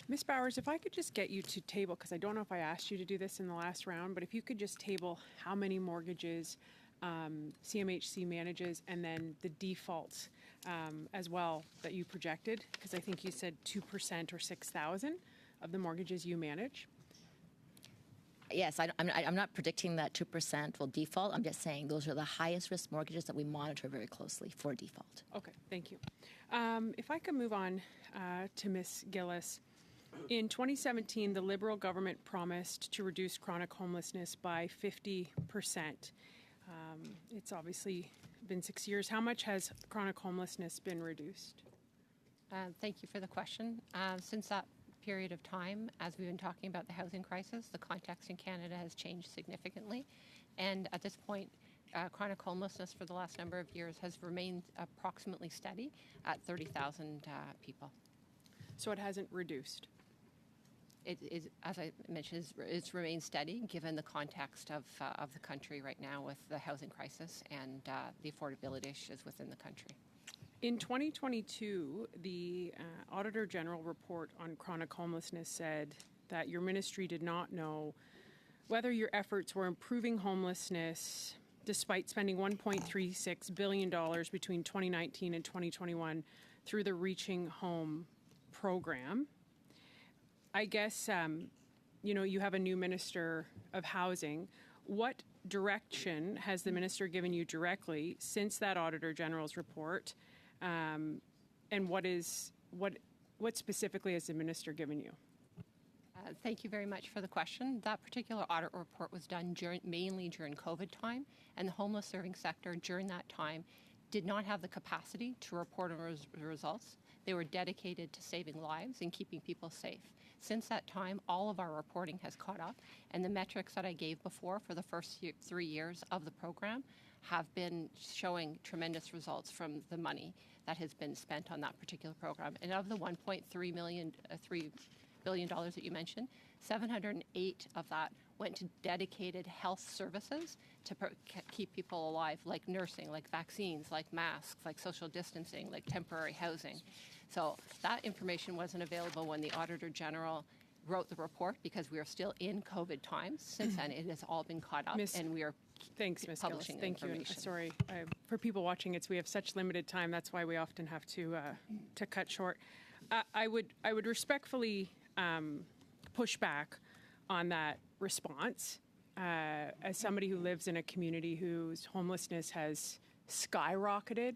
Ms. Bowers, if I could just get you to table, because I don't know if I asked you to do this in the last round, but if you could just table how many mortgages CMHC manages and then the defaults as well that you projected, because I think you said 2% or 6,000 of the mortgages you manage. Yes, I'm not predicting that 2% will default. I'm just saying those are the highest risk mortgages that we monitor very closely for default. Okay, thank you. If I could move on to Ms. Gillis. In 2017, the Liberal government promised to reduce chronic homelessness by 50%. It's obviously been 6 years. How much has chronic homelessness been reduced? Thank you for the question. Since that period of time, as we've been talking about the housing crisis, the context in Canada has changed significantly. And at this point, chronic homelessness for the last number of years has remained approximately steady at 30,000 people. So it hasn't reduced? it is, as I mentioned, it's remained steady given the context of the country right now with the housing crisis and the affordability issues within the country. In 2022, the Auditor General report on chronic homelessness said that your ministry did not know whether your efforts were improving homelessness despite spending $1.36 billion between 2019 and 2021 through the Reaching Home program. I guess, you have a new Minister of Housing. What direction has the minister given you directly since that Auditor General's report? And what specifically has the minister given you? Thank you very much for the question. That particular audit report was done mainly during COVID time, and the homeless serving sector during that time did not have the capacity to report on results. They were dedicated to saving lives and keeping people safe. Since that time, all of our reporting has caught up, and the metrics that I gave before for the first 3 years of the program have been showing tremendous results from the money that has been spent on that particular program. And of the $3 billion that you mentioned, 708 of that went to dedicated health services to keep people alive, like nursing, like vaccines, like masks, like social distancing, like temporary housing. So that information wasn't available when the Auditor General wrote the report because we are still in COVID times. Since then, it has all been caught up, and we are Thanks, Ms. Gillis. publishing Thank you. information. Sorry, for people watching, we have such limited time. That's why we often have to cut short. I would respectfully push back on that response. As somebody who lives in a community whose homelessness has skyrocketed,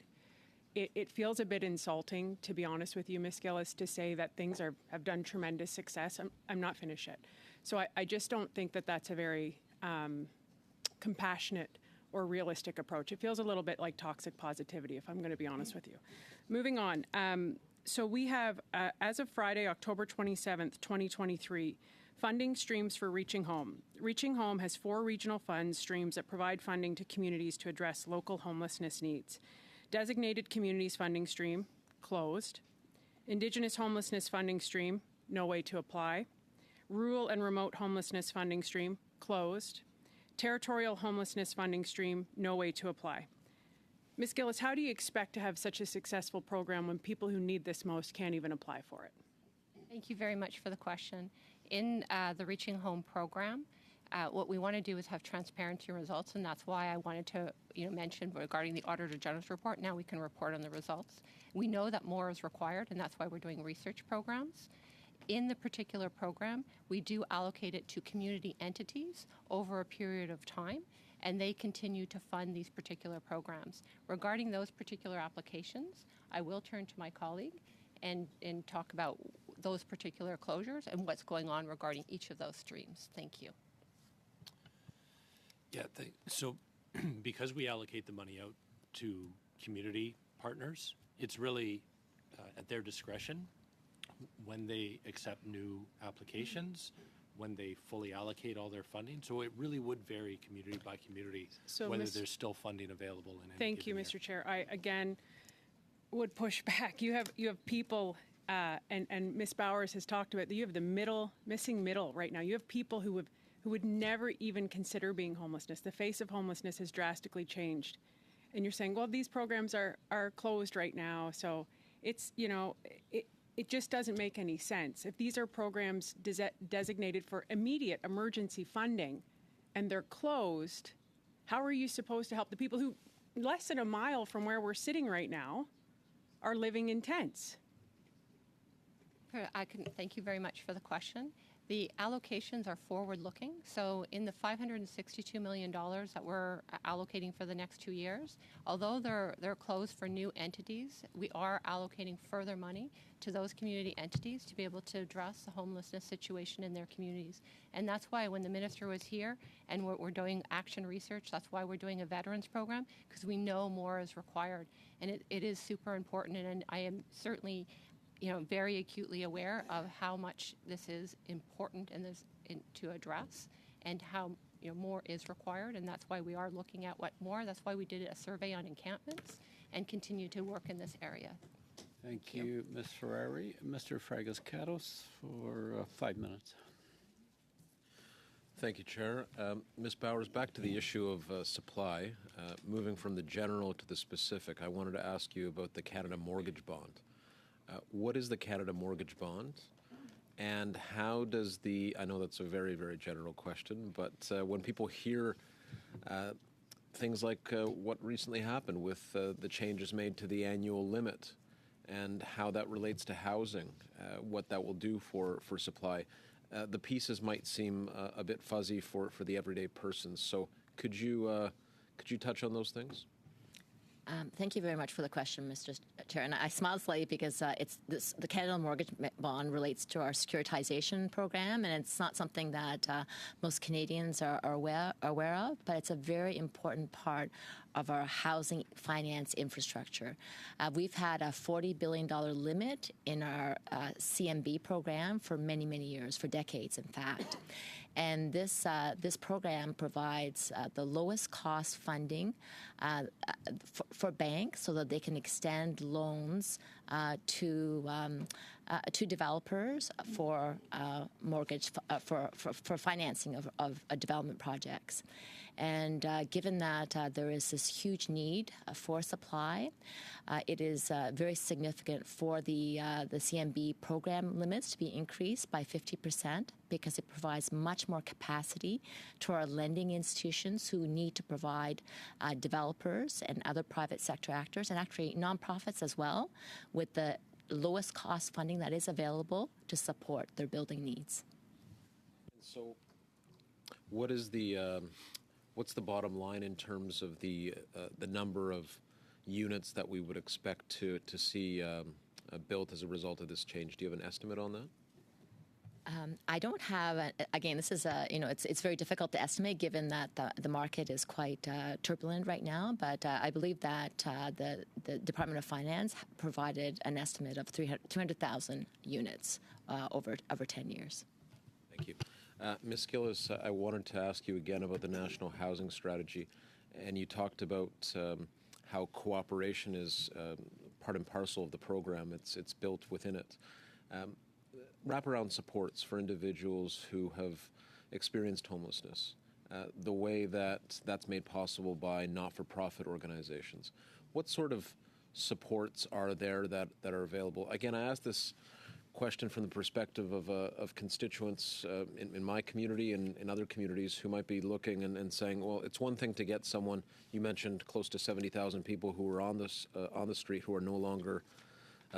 it feels a bit insulting, to be honest with you, Ms. Gillis, to say that things have done tremendous success. I'm not finished yet. So I just don't think that that's a very compassionate or realistic approach. It feels a little bit like toxic positivity, if I'm going to be honest with you. Moving on. So we have, as of Friday, October 27th, 2023, funding streams for Reaching Home. Reaching Home has 4 regional fund streams that provide funding to communities to address local homelessness needs. Designated Communities Funding Stream, closed. Indigenous Homelessness Funding Stream, no way to apply. Rural and Remote Homelessness Funding Stream, closed. Territorial Homelessness Funding Stream, no way to apply. Ms. Gillis, how do you expect to have such a successful program when people who need this most can't even apply for it? Thank you very much for the question. In the Reaching Home program, what we want to do is have transparency in results, and that's why I wanted to mention regarding the Auditor General's report. Now we can report on the results. We know that more is required, and that's why we're doing research programs. In the particular program, we do allocate it to community entities over a period of time, and they continue to fund these particular programs. Regarding those particular applications, I will turn to my colleague and talk about those particular closures and what's going on regarding each of those streams. Thank you. Yeah, so because we allocate the money out to community partners, it's really at their discretion when they accept new applications, when they fully allocate all their funding. So it really would vary community by community whether there's still funding available in any Thank you, given Mr. year. Chair. I, again, would push back. You have people, and Ms. Bowers has talked about, you have the missing middle right now. You have people who would never even consider being homelessness. The face of homelessness has drastically changed. And you're saying, well, these programs are closed right now. So it's, it just doesn't make any sense. If these are programs designated for immediate emergency funding and they're closed, how are you supposed to help the people who, less than a mile from where we're sitting right now, are living in tents? Thank you very much for the question. The allocations are forward-looking. So in the $562 million that we're allocating for the next 2 years, although they're closed for new entities, we are allocating further money to those community entities to be able to address the homelessness situation in their communities. And that's why when the minister was here and we're doing action research, that's why we're doing a veterans program, because we know more is required. And it is super important, and I am certainly very acutely aware of how much this is important to address, and how more is required, and that's why we are looking at what more. That's why we did a survey on encampments and continue to work in this area. Thank you, Ms. Ferrari. Mr. Fragas-Catos for 5 minutes. Thank you, Chair. Ms. Bowers, back to the issue of supply. Moving from the general to the specific, I wanted to ask you about the Canada Mortgage Bond. What is the Canada Mortgage Bond? And how does I know that's a very, very general question, but when people hear things like what recently happened with the changes made to the annual limit and how that relates to housing, what that will do for supply, the pieces might seem a bit fuzzy for the everyday person. So could you touch on those things? Thank you very much for the question, Mr. Chair. And I smiled slightly because the Canada Mortgage Bond relates to our securitization program, and it's not something that most Canadians are aware of, but it's a very important part of our housing finance infrastructure. We've had a $40 billion limit in our CMB program for many, many years, for decades, in fact. And this program provides the lowest cost funding for banks so that they can extend loans to developers for mortgage for financing of development projects. And given that there is this huge need for supply, it is very significant for the CMB program limits to be increased by 50% because it provides much more capacity to our lending institutions who need to provide developers and other private sector actors, and actually nonprofits as well, with the lowest cost funding that is available to support their building needs. So what is what's the bottom line in terms of the number of units that we would expect to see built as a result of this change? Do you have an estimate on that? I don't have. Again, this is it's very difficult to estimate given that the market is quite turbulent right now. But I believe that the Department of Finance provided an estimate of 200,000 units over 10 years. Thank you. Ms. Gillis, I wanted to ask you again about the National Housing Strategy, and you talked about how cooperation is part and parcel of the program. It's built within it. Wraparound supports for individuals who have experienced homelessness, the way that's made possible by not-for-profit organizations. What sort of supports are there that are available? Again, I ask this question from the perspective of constituents in my community and in other communities who might be looking and saying, well, it's one thing to get someone. You mentioned close to 70,000 people who are on the street who are no longer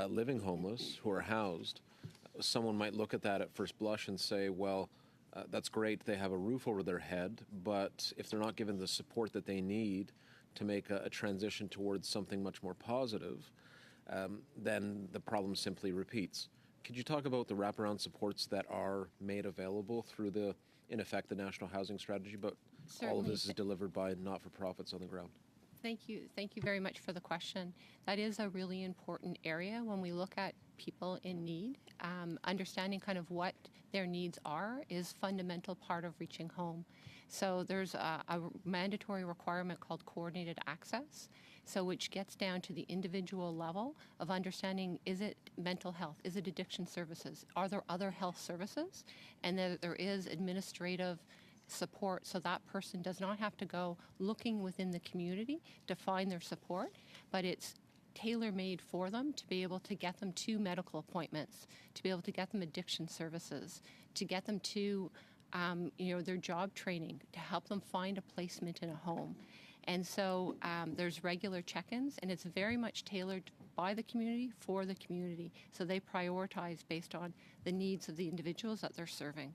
living homeless, who are housed. Someone might look at that at first blush and say, well, that's great, they have a roof over their head, but if they're not given the support that they need to make a transition towards something much more positive, then the problem simply repeats. Could you talk about the wraparound supports that are made available through in effect, the National Housing Strategy, but Certainly. all of this is delivered by not-for-profits on the ground? Thank you. Thank you very much for the question. That is a really important area when we look at people in need. Understanding kind of what their needs are is fundamental part of reaching home. So there's a mandatory requirement called coordinated access, so which gets down to the individual level of understanding, is it mental health? Is it addiction services? Are there other health services? And that there is administrative support so that person does not have to go looking within the community to find their support, but it's tailor-made for them to be able to get them to medical appointments, to be able to get them addiction services, to get them to their job training, to help them find a placement in a home. And so there's regular check-ins, and it's very much tailored by the community for the community. So they prioritize based on the needs of the individuals that they're serving.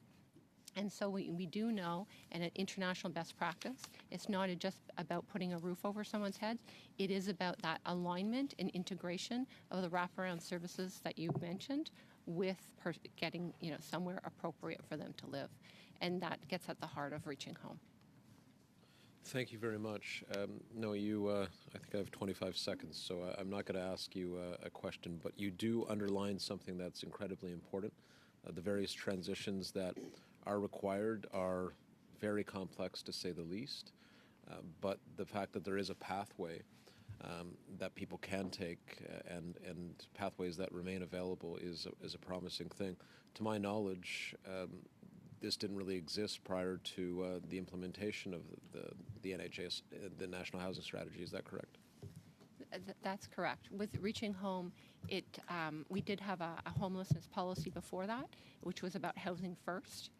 And so we do know, and an international best practice, it's not just about putting a roof over someone's head. It is about that alignment and integration of the wraparound services that you've mentioned with getting somewhere appropriate for them to live. And that gets at the heart of reaching home. Thank you very much. No, I think I have 25 seconds, so I'm not going to ask you a question, but you do underline something that's incredibly important. The various transitions that are required are very complex, to say the least, but the fact that there is a pathway that people can take and pathways that remain available is a promising thing. To my knowledge, this didn't really exist prior to the implementation of the NHS, the National Housing Strategy. Is that correct? That's correct. With Reaching Home, we did have a homelessness policy before that, which was about housing first.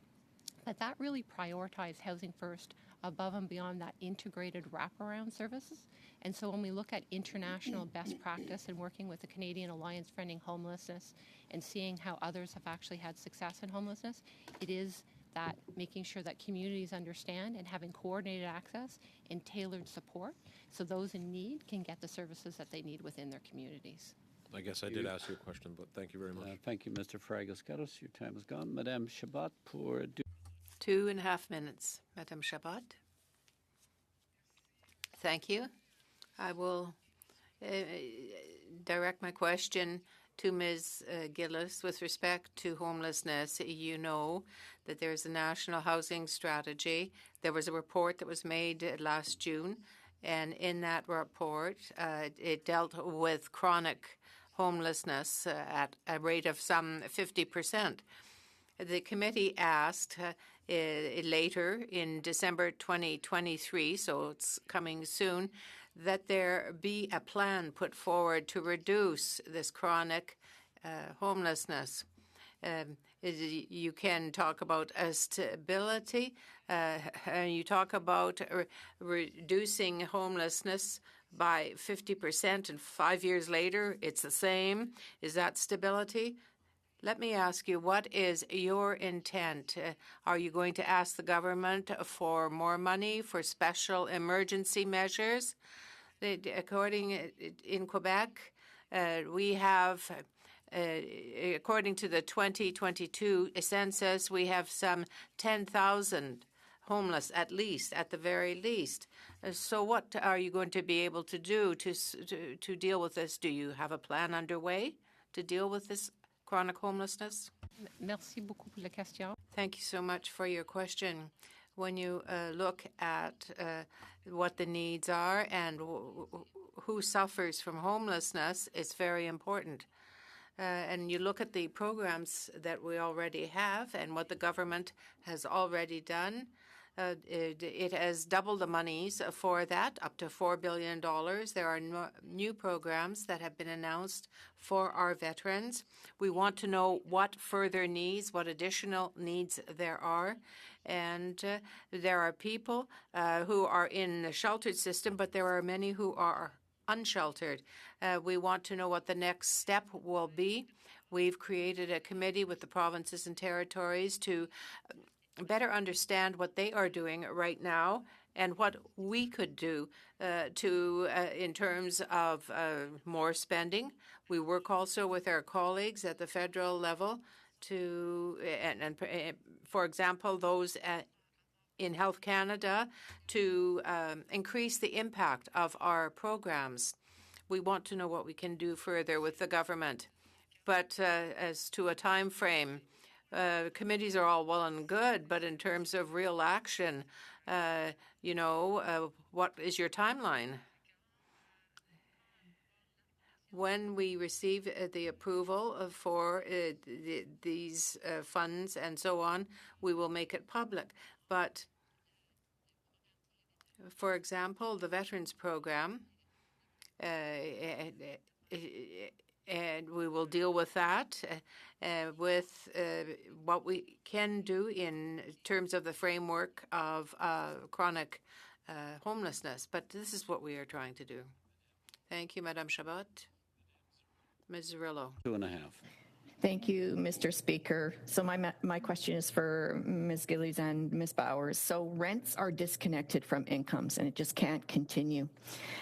But that really prioritized housing first above and beyond that integrated wraparound services. And so when we look at international best practice and working with the Canadian Alliance for Ending Homelessness and seeing how others have actually had success in homelessness, it is that making sure that communities understand and having coordinated access and tailored support so those in need can get the services that they need within their communities. I guess I did ask you a question, but thank you very much. Thank you, Mr. Fragas-Gatos. Your time is gone. Madame Chabot pour 2.5 minutes. Madame Chabot. Thank you. I will direct my question to Ms. Gillis with respect to homelessness. You know that there's a national housing strategy. There was a report that was made last June, and in that report, it dealt with chronic homelessness at a rate of some 50%. The committee asked later in December 2023, so it's coming soon, that there be a plan put forward to reduce this chronic homelessness. You can talk about stability, and you talk about reducing homelessness by 50%, and 5 years later it's the same. Is that stability? Let me ask you, what is your intent? Are you going to ask the government for more money for special emergency measures? According in Quebec, we have, according to the 2022 census, we have some 10,000 homeless, at least, at the very least. So what are you going to be able to do to deal with this? Do you have a plan underway to deal with this chronic homelessness? Merci beaucoup pour la question. Thank you so much for your question. When you look at what the needs are and who suffers from homelessness, it's very important. And you look at the programs that we already have and what the government has already done. It has doubled the monies for that, up to $4 billion. There are new programs that have been announced for our veterans. We want to know what further needs, what additional needs there are. And there are people who are in the sheltered system, but there are many who are unsheltered. We want to know what the next step will be. We've created a committee with the provinces and territories to better understand what they are doing right now and what we could do in terms of more spending. We work also with our colleagues at the federal level to, and for example, those in Health Canada to increase the impact of our programs. We want to know what we can do further with the government. But as to a time frame, committees are all well and good, but in terms of real action, what is your timeline? When we receive the approval for these funds and so on, we will make it public. But, for example, the Veterans Program, and we will deal with that with what we can do in terms of the framework of chronic homelessness. But this is what we are trying to do. Thank you, Madame Chabot. Ms. Zerillo. 2.5. Thank you, Mr. Speaker. So my question is for Ms. Gillies and Ms. Bowers. So rents are disconnected from incomes, and it just can't continue.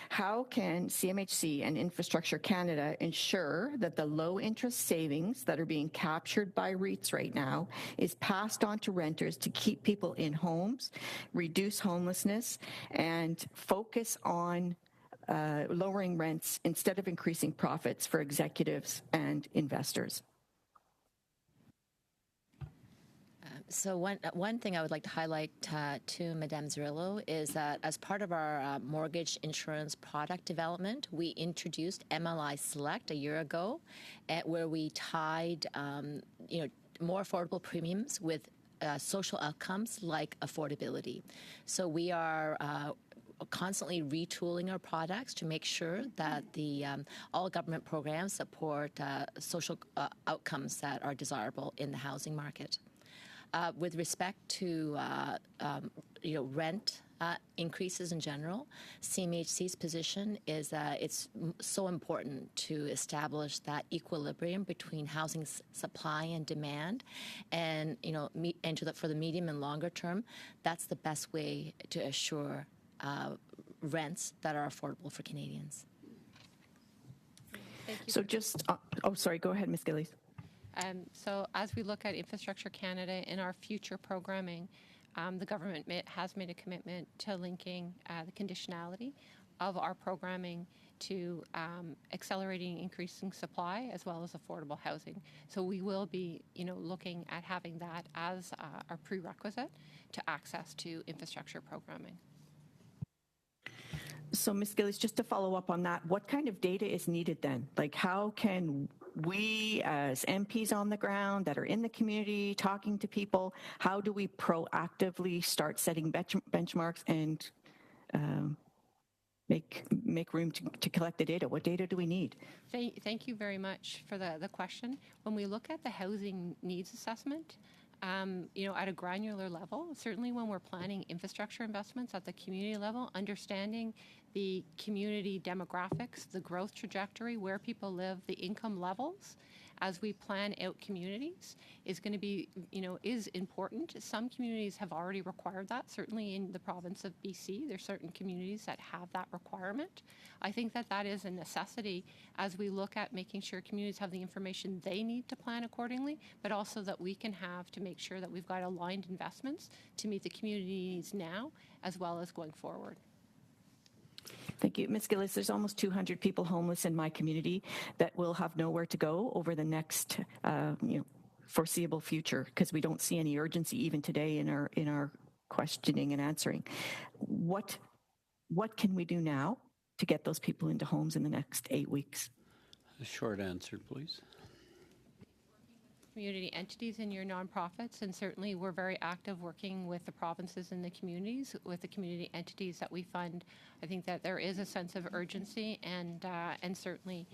How can CMHC and Infrastructure Canada ensure that the low-interest savings that are being captured by REITs right now is passed on to renters to keep people in homes, reduce homelessness, and focus on lowering rents instead of increasing profits for executives and investors? So one thing I would like to highlight to Madame Zerillo is that as part of our mortgage insurance product development, we introduced MLI Select a year ago, where we tied more affordable premiums with social outcomes like affordability. So we are constantly retooling our products to make sure that all government programs support social outcomes that are desirable in the housing market. With respect to rent increases in general, CMHC's position is that it's so important to establish that equilibrium between housing supply and demand, and for the medium and longer term, that's the best way to assure rents that are affordable for Canadians. Thank you. So just, sorry, go ahead, Ms. Gillies. So as we look at Infrastructure Canada in our future programming, the government has made a commitment to linking the conditionality of our programming to accelerating increasing supply as well as affordable housing. So we will be, looking at having that as our prerequisite to access to infrastructure programming. So, Ms. Gillies, just to follow up on that, what kind of data is needed then? Like, how can we as MPs on the ground that are in the community talking to people, how do we proactively start setting benchmarks and make room to collect the data? What data do we need? Thank you very much for the question. When we look at the housing needs assessment, at a granular level, certainly when we're planning infrastructure investments at the community level, understanding the community demographics, the growth trajectory, where people live, the income levels, as we plan out communities is going to be, is important. Some communities have already required that. Certainly in the province of BC, there's certain communities that have that requirement. I think that is a necessity as we look at making sure communities have the information they need to plan accordingly, but also that we can have to make sure that we've got aligned investments to meet the community needs now as well as going forward. Thank you. Ms. Gillies, there's almost 200 people homeless in my community that will have nowhere to go over the next foreseeable future because we don't see any urgency even today in our questioning and answering. What can we do now to get those people into homes in the next 8 weeks? A short answer, please. Community entities in your nonprofits, and certainly we're very active working with the provinces and the communities, with the community entities that we fund. I think that there is a sense of urgency and certainly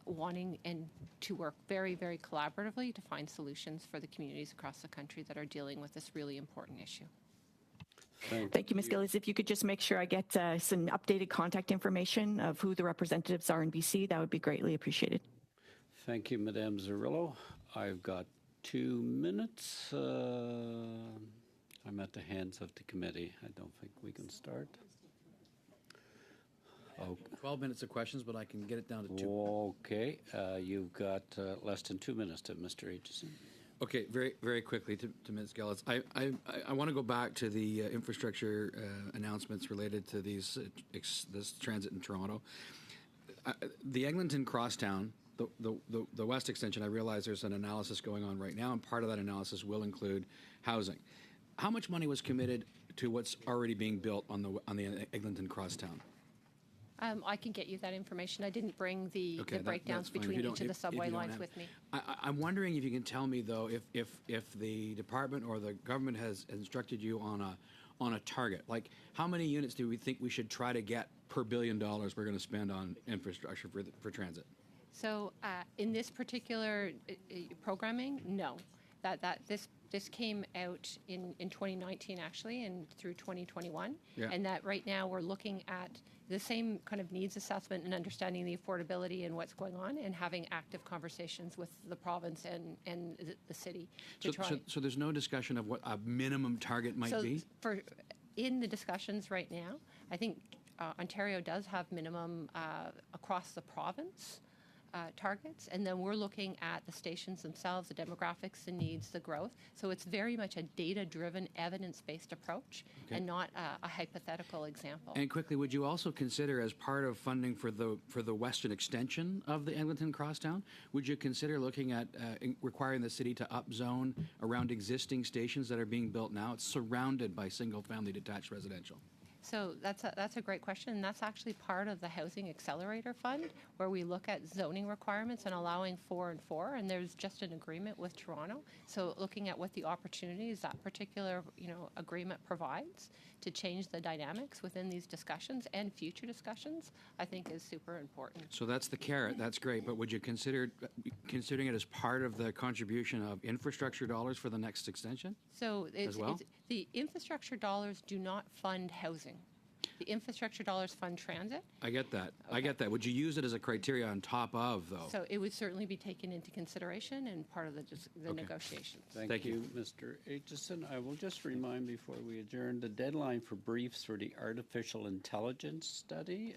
wanting and to work very, very collaboratively to find solutions for the communities across the country that are dealing with this really important issue. Thank you, Ms. Gillies. If you could just make sure I get some updated contact information of who the representatives are in BC, that would be greatly appreciated. Thank you, Madame Zerillo. I've got 2 minutes. I'm at the hands of the committee. I don't think we can start. 12 minutes of questions, but I can get it down to 2. Okay. You've got less than 2 minutes, Mr. Aitchison. Okay, very, very quickly to Ms. Gillies. I want to go back to the infrastructure announcements related to this transit in Toronto. The Eglinton Crosstown, the west extension, I realize there's an analysis going on right now, and part of that analysis will include housing. How much money was committed to what's already being built on the Eglinton Crosstown? I can get you that information. I didn't bring the breakdowns between each of the subway lines with me. I'm wondering if you can tell me, though, if the department or the government has instructed you on a target. Like, how many units do we think we should try to get per $1 billion we're going to spend on infrastructure for transit? So in this particular programming, no. This came out in 2019, actually, and through 2021. Yeah. And that right now we're looking at the same kind of needs assessment and understanding the affordability and what's going on and having active conversations with the province and the city to try. So there's no discussion of what a minimum target might be? In the discussions right now, I think Ontario does have minimum across the province targets, and then we're looking at the stations themselves, the demographics, the needs, the growth. So it's very much a data-driven, evidence-based approach, and not a hypothetical example. And quickly, would you also consider, as part of funding for the western extension of the Eglinton Crosstown, would you consider looking at requiring the city to upzone around existing stations that are being built now? It's surrounded by single-family detached residential. So that's a great question, and that's actually part of the Housing Accelerator Fund, where we look at zoning requirements and allowing 4 and 4, and there's just an agreement with Toronto. So looking at what the opportunities that particular agreement provides to change the dynamics within these discussions and future discussions, I think is super important. So that's the carrot. That's great. But would you consider considering it as part of the contribution of infrastructure dollars for the next extension? So the infrastructure dollars do not fund housing. The infrastructure dollars fund transit. I get that. Okay. I get that. Would you use it as a criteria on top of, though? So it would certainly be taken into consideration and part of the negotiations. Thank you, Mr. Aitchison. I will just remind before we adjourn, the deadline for briefs for the artificial intelligence study,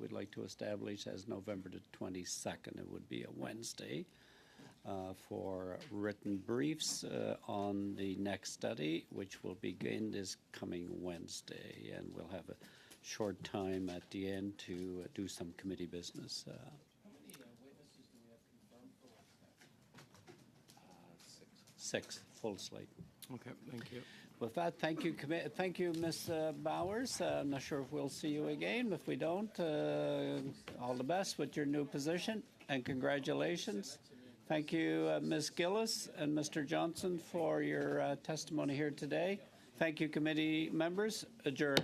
we'd like to establish as November the 22nd. It would be a Wednesday. For written briefs on the next study, which will begin this coming Wednesday. And we'll have a short time at the end to do some committee business. How many witnesses do we have confirmed for 6, full slate. Okay, thank you. With that, thank you, Ms. Bowers. I'm not sure if we'll see you again. If we don't, all the best with your new position, and congratulations. Thank you, Ms. Gillis and Mr. Johnson, for your testimony here today. Thank you, committee members. Adjourned.